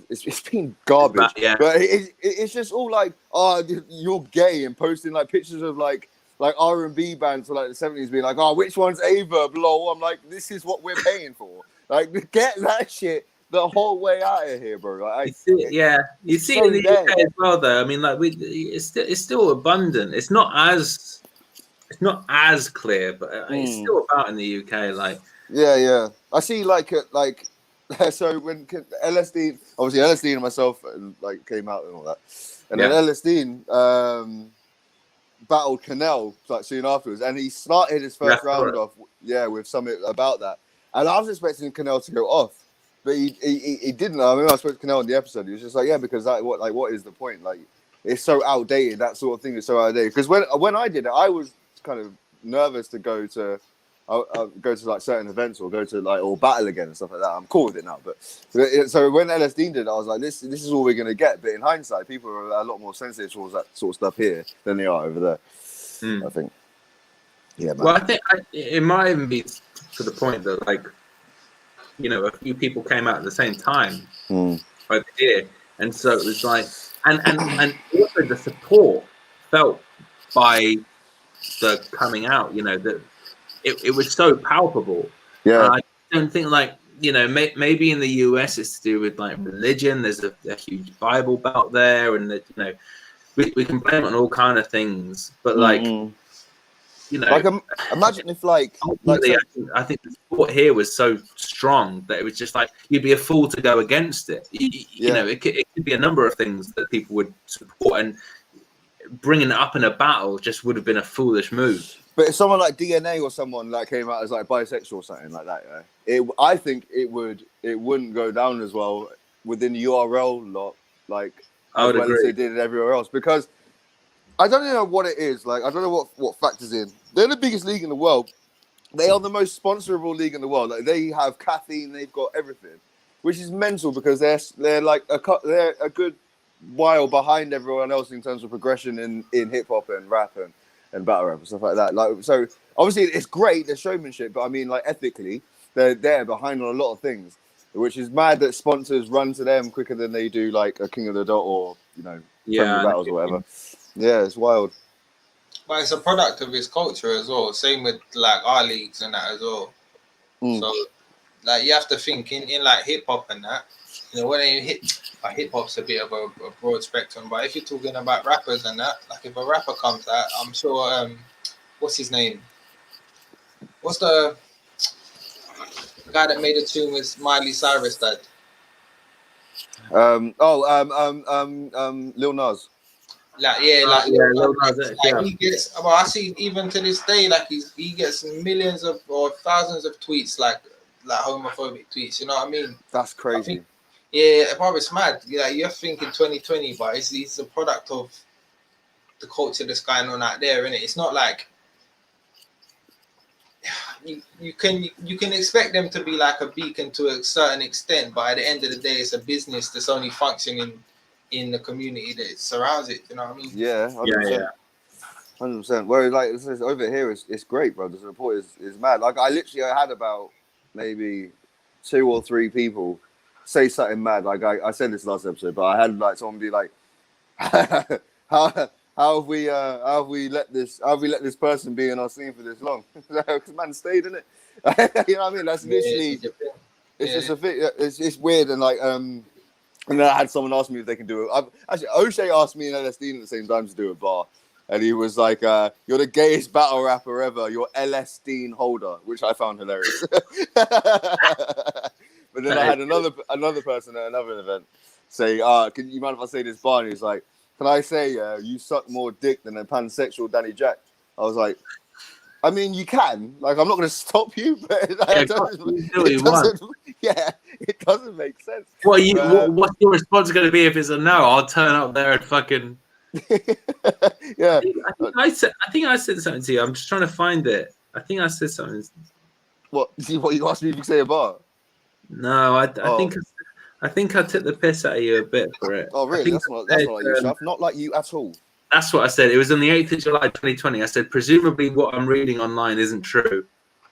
it's been garbage. But it's just all like, oh, you're gay, and posting like pictures of like R&B bands for like the 70s, being like, oh, which one's Averb? Lol. I'm like, this is what we're paying for. Like, get that shit the whole way out of here, bro. Like, you see it in the UK as well, though. I mean, like, it's still abundant. It's not as clear, but it's still about in the UK. Like, I see like so when LSD, obviously LSD and myself like came out and all that, and then LSD battled Canel like soon afterwards, and he started his first round off with something about that, and I was expecting Canel to go off. But he didn't. I mean, I spoke to Canel in the episode. He was just like, yeah, because what is the point? Like, it's so outdated. That sort of thing is so outdated. Because when I did it, I was kind of nervous to go to like certain events or go to like or battle again and stuff like that. I'm cool with it now. But so when LSD did it, I was like, this is all we're gonna get. But in hindsight, people are a lot more sensitive towards that sort of stuff here than they are over there. I think. Yeah, man. Well, I think it might even be to the point that like, you know, a few people came out at the same time over here, and so it was like, and also the support felt by the coming out, you know, that it was so palpable. I don't think like, you know, maybe in the US it's to do with like religion. There's a huge Bible belt there, and that, you know, we can blame it on all kind of things, but like. You know, like imagine if I think the support here was so strong that it was just like you'd be a fool to go against it. You know, it could be a number of things that people would support, and bringing it up in a battle just would have been a foolish move. But if someone like DNA or someone like came out as like bisexual or something like that, I think it wouldn't go down as well within the URL lot, like as well as they did it everywhere else, because. I don't know what it is. Like, I don't know what factors in. They're the biggest league in the world. They are the most sponsorable league in the world. Like, they have caffeine. They've got everything, which is mental because they're like they're a good while behind everyone else in terms of progression in hip hop and rap and battle rap and stuff like that. Like, so obviously it's great, the showmanship, but I mean, like ethically, they're behind on a lot of things, which is mad that sponsors run to them quicker than they do like a King of the Dot or battles or whatever. Yeah, it's wild. But it's a product of its culture as well. Same with like our leagues and that as well. So like you have to think in like hip hop and that. You know, when they hip hop's a bit of a broad spectrum, but if you're talking about rappers and that, like if a rapper comes out, I'm sure what's his name? What's the guy that made a tune with Miley Cyrus dad? Lil Nas. He gets. Well, I see even to this day, like he gets millions of or thousands of tweets, like homophobic tweets. You know what I mean? That's crazy. Yeah, Bob, it's mad. Yeah, you're thinking 2020, but it's a product of the culture that's going on out there, isn't it? It's not like you can expect them to be like a beacon to a certain extent, but at the end of the day, it's a business that's only functioning in the community that surrounds it. You know what I mean? Yeah, 100%. 100%. Whereas like over here, it's great, bro. The support is mad. Like I had about maybe 2 or 3 people say something mad. Like I said this last episode, but I had like someone be like, how have we let this person be in our scene for this long? Because man stayed in it. You know what I mean? That's literally it's just a thing. It's weird and like and then I had someone ask me if they can do it. Actually, O'Shea asked me and LSD at the same time to do a bar. And he was like, you're the gayest battle rapper ever. You're LS Dean holder, which I found hilarious. But then I had another person at another event say, can you mind if I say this bar? And he's like, can I say you suck more dick than a pansexual Danny Jaqq? I was like, I mean, you can. Like, I'm not going to stop you, but it doesn't make sense. What's your response going to be if it's a no? I'll turn up there and fucking... Yeah. I think I said something to you. I'm just trying to find it. I think I said something. What you asked me if you say a bar? No, I think I took the piss out of you a bit for it. Oh, really? That's not like you, Shaf. Not like you at all. That's what I said. It was on the 8th of July, 2020. I said, presumably what I'm reading online isn't true.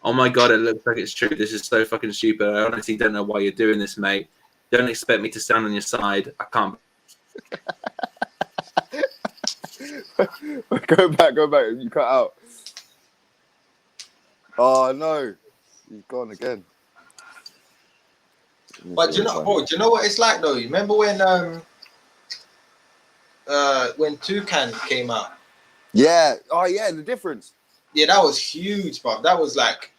Oh my God, it looks like it's true. This is so fucking stupid. I honestly don't know why you're doing this, mate. Don't expect me to stand on your side. I can't. Go back. You cut out. Oh no, you've gone again. But do you know what it's like though? You remember when Toucan came out? Yeah. Oh yeah, the difference. Yeah, that was huge, bro. That was like,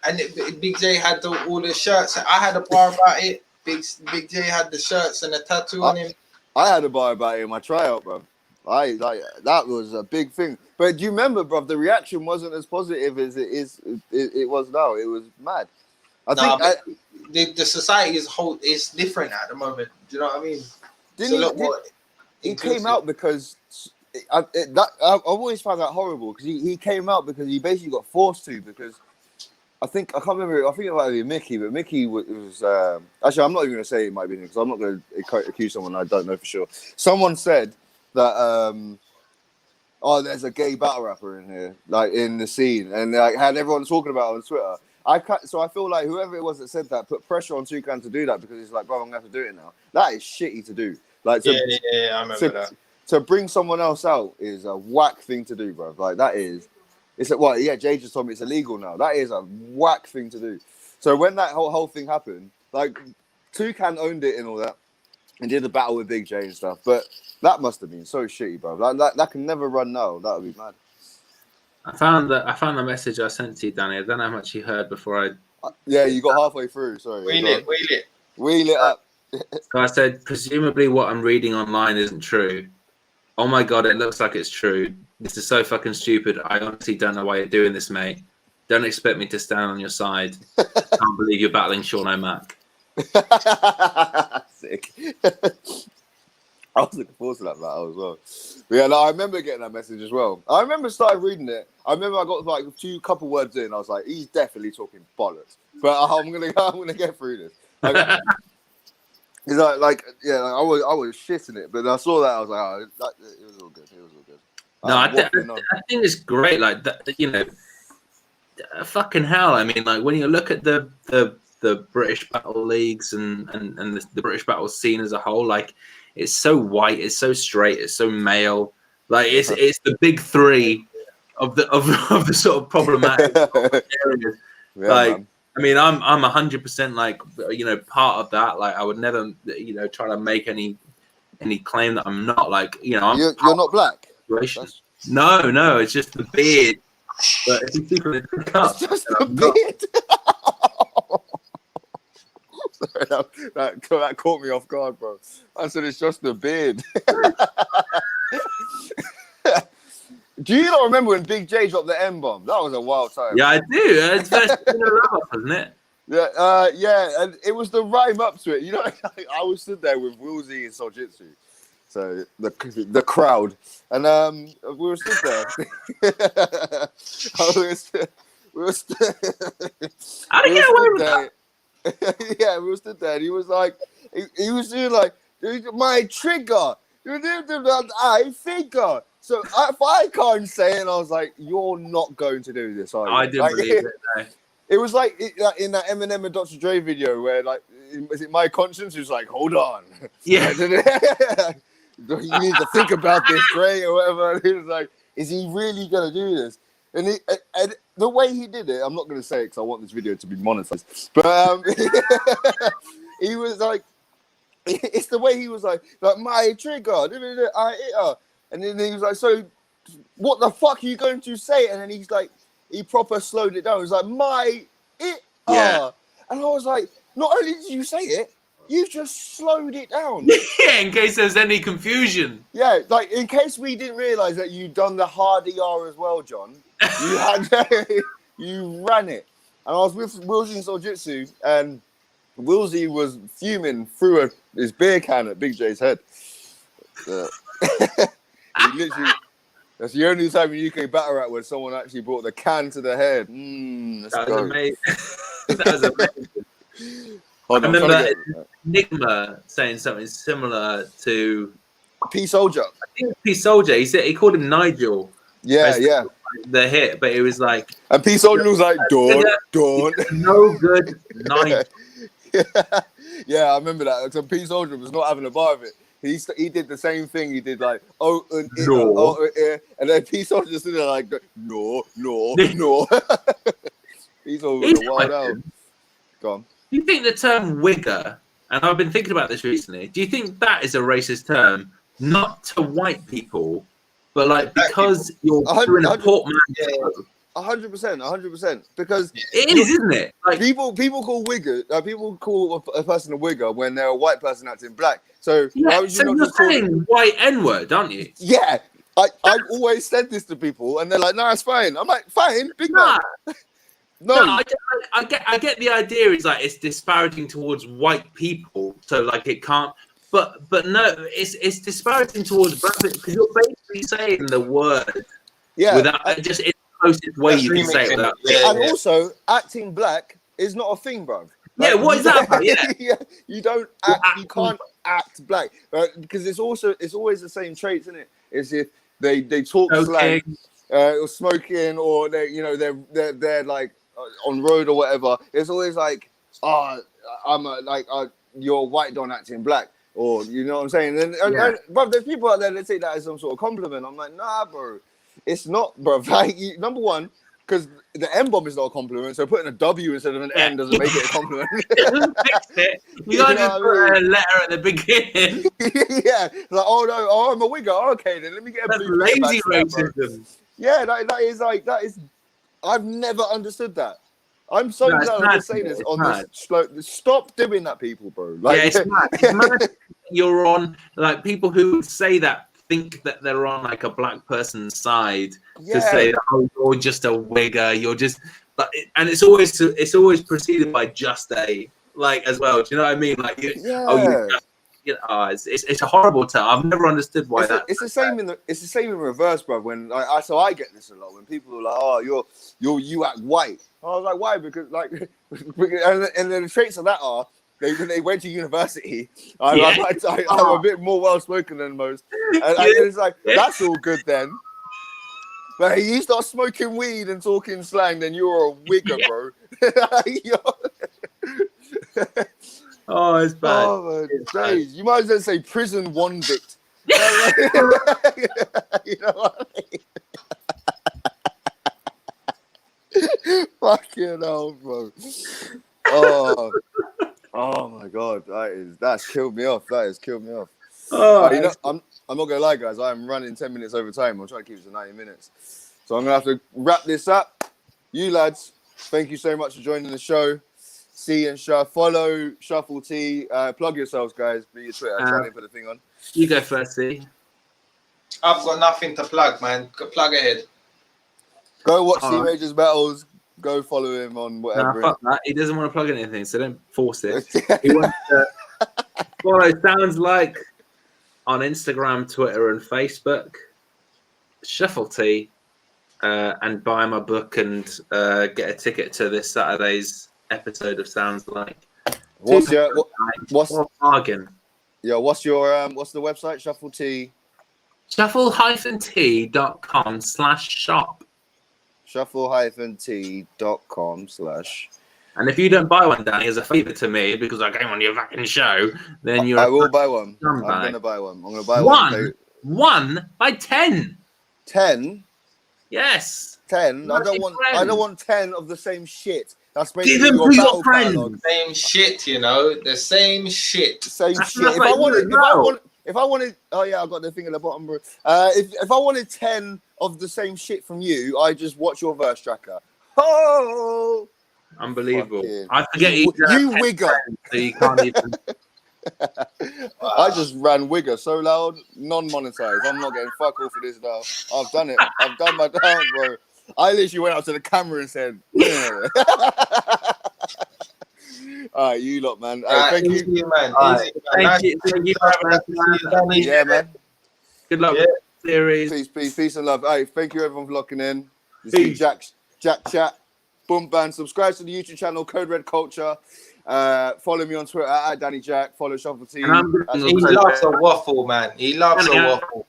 and Big J had all the shirts. I had a bar about it. Big J had the shirts and a tattoo on him. I had a bar about it in my tryout, bro. That was a big thing. But do you remember, bro? The reaction wasn't as positive as it was now. It was mad. The society is different at the moment. Do you know what I mean? He came out because I've always found that horrible because he came out because he basically got forced to because I can't remember. I think it might be Mickey, but Mickey was actually I'm not even going to say it might be him because I'm not going to accuse someone I don't know for sure. Someone said that there's a gay battle rapper in here, like in the scene, and like had everyone talking about it on Twitter. So I feel like whoever it was that said that put pressure on Toucan to do that because he's like, bro, I'm gonna have to do it now. That is shitty to do. Like, I remember that. To bring someone else out is a whack thing to do, bro. Like that is, Jay just told me it's illegal now. That is a whack thing to do. So when that whole thing happened, like Toucan owned it and all that, and did the battle with Big J and stuff, but that must have been so shitty, bro. That can never run now. That would be mad. I found the message I sent to you, Danny. I don't know how much you heard before I. Yeah, you got halfway through. Sorry. Wheel it up. So I said, presumably what I'm reading online isn't true. Oh my God, it looks like it's true. This is so fucking stupid. I honestly don't know why you're doing this, mate. Don't expect me to stand on your side. Can't believe you're battling Sean O'Mac. Sick. I was looking forward to that battle as well. But yeah, I remember getting that message as well. I remember started reading it. I remember I got like a couple words in. I was like, he's definitely talking bollocks. But I'm gonna get through this. Like, it's like I was shitting it, but I saw that I was like, it was all good. No, I think it's great. Like that, you know, fucking hell. I mean, like when you look at the British battle leagues and the British battle scene as a whole, like it's so white, it's so straight, it's so male. Like it's the big three of the sort of problematic areas. Yeah, like. Man. I mean, I'm 100% like, you know, part of that. Like, I would never, you know, try to make any claim that I'm not like, you know, you're not black. No, it's just the beard. But if you keep it it's just the beard. Sorry, that caught me off guard, bro. I said it's just the beard. Do you not remember when Big J dropped the M-bomb? That was a wild time. Yeah, I do. It's first in a laugh, isn't it? Yeah, and it was the rhyme up to it. You know, I was stood there with Wilsey and Soljitsu, so the crowd, and we were stood there. we were stood How did he get away with that? Yeah, we were stood there, and he was like, he was doing like, my trigger, I figure. So if I can't say it, and I was like, you're not going to do this, are you? I didn't believe it. No. It was like in that Eminem and Dr. Dre video where, like, is it My Conscience? He was like, hold on. Yeah. You need to think about this, Dre, or whatever. And he was like, is he really going to do this? And the way he did it, I'm not going to say it because I want this video to be monetized. But he was like, it's the way he was like my trigger, I hit her. And then he was like, so what the fuck are you going to say? And then he's like, he proper slowed it down. He was like, yeah. And I was like, not only did you say it, you just slowed it down. Yeah, in case there's any confusion. Yeah, like in case we didn't realize that you'd done the hard ER as well, John. You you ran it. And I was with Wilsey and Soljitsu, and Wilsey was fuming through his beer can at Big J's head. He literally. That's the only time in UK battle rap where someone actually brought the can to the head. That was amazing. That was amazing. I remember Enigma saying something similar to P Soldier. I think P Soldier. He called him Nigel. Yeah. The hit, but it was like. And P Soldier was like, don't. No good Nigel. Yeah, I remember that. So P Soldier was not having a bar of it. He did the same thing. He did like and then P Soldier just stood there like no. P Soldier was a wild out. Go on. Do you think the term wigger, and I've been thinking about this recently, do you think that is a racist term, not to white people, but like because you're doing a portmanteau? 100%, because it is, isn't it? Like people call wigger, people call a person a wigger when they're a white person acting black. So yeah, so you're saying white N-word, aren't you? Yeah, I've always said this to people, and they're like, "No, it's fine." I'm like, "Fine, big man." No, I get the idea. Is like it's disparaging towards white people, so like it can't. But no, it's disparaging towards black people because you're basically saying the word. Yeah, without just it's the closest way you can say it. Without, and also, acting black is not a thing, bro. Like, yeah, what is that about? Yeah, you don't you can't act black because it's always the same traits, isn't it? It's if they talk slang, or smoking, or they're like on road or whatever. It's always like, you're white don acting black, or you know what I'm saying. And but there's people out there that take that as some sort of compliment. I'm like, nah, bro, it's not, bro. Like, number one, because the N-bomb is not a compliment, so putting a W instead of an N doesn't make it a compliment. You gotta just put a letter at the beginning. Yeah, like, I'm a wigger. Okay, then let me get a blue. Lazy racism. Yeah, that is. I've never understood that. I'm so glad I'm just saying this on this. Stop doing that, people, bro. Like, it's mad. It's mad. You're on like people who would say that. Think that they're on like a black person's side to say that you're just a wigger, you're just and it's always preceded by just a like as well. Do you know what I mean? Like it's a horrible term. I've never understood why it's the same in reverse, bro. When I get this a lot when people are like, oh, you act white. I was like, why? Because like and then the traits of that are they went to university. I'm a bit more well spoken than most, and it's like that's all good then. But you start smoking weed and talking slang, then you're a wigger, bro. Oh, it's bad. Oh my days! You might as well say prison convict. You know what I mean? Fucking hell, bro. Oh my god, that's killed me off. That has killed me off. I'm not gonna lie, guys. I'm running 10 minutes over time. I'm trying to keep it to 90 minutes, so I'm gonna have to wrap this up. You lads, thank you so much for joining the show. Cee and Shah, follow Shuffle T. Plug yourselves, guys. Be your Twitter. Try to put the thing on. You go first, Cee. I've got nothing to plug, man. Plug ahead. Go watch Cee Major's battles. Go follow him on Nah, whatever. fuck that. He doesn't want to plug anything, so don't force it. He wants to follow Sounds Like on Instagram, Twitter, and Facebook. Shuffle Tea, and buy my book and get a ticket to this Saturday's episode of Sounds Like. What's What a bargain? Yeah, what's the website? Shuffle Tea. Shuffle-tea.com/shop. Shuffle-tea.com/ And if you don't buy one, Danny, as a favour to me, because I came on your fucking show, then you're. I will buy one. Scumbag. I'm gonna buy one. I'm gonna buy one. 1 by 10. 10. Yes. 10. I don't want 10 of the same shit. That's basically Give them your to your battle friends. catalog. Same shit, you know, the same shit. Same That's shit. like If I wanted, oh yeah, I got the thing at the bottom, bro. If I wanted 10 of the same shit from you, I just watch your verse tracker. Oh, Unbelievable. fucking, I forget you have 10 wigger. friends, so you can't even. I just ran wigger so loud, non-monetized. I'm not getting fuck all for this now. I've done it. I've done my dance, bro. I literally went up to the camera and said, yeah. All right, you lot, man. Thank you. Easy, man. Right. Easy, man. Thank you, man. Yeah, man. Good luck with the series. Peace and love. Hey, thank you everyone for locking in. This is JaqqChat. Boom, bang. Subscribe to the YouTube channel, Code Red Culture. Follow me on Twitter at Danny Jaqq. Follow Shuffle Tea. He loves a waffle, man. He loves a waffle.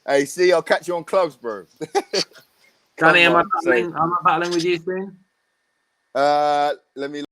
Hey, see, I'll catch you on clubs, bro. Danny, am I battling with you soon? Let me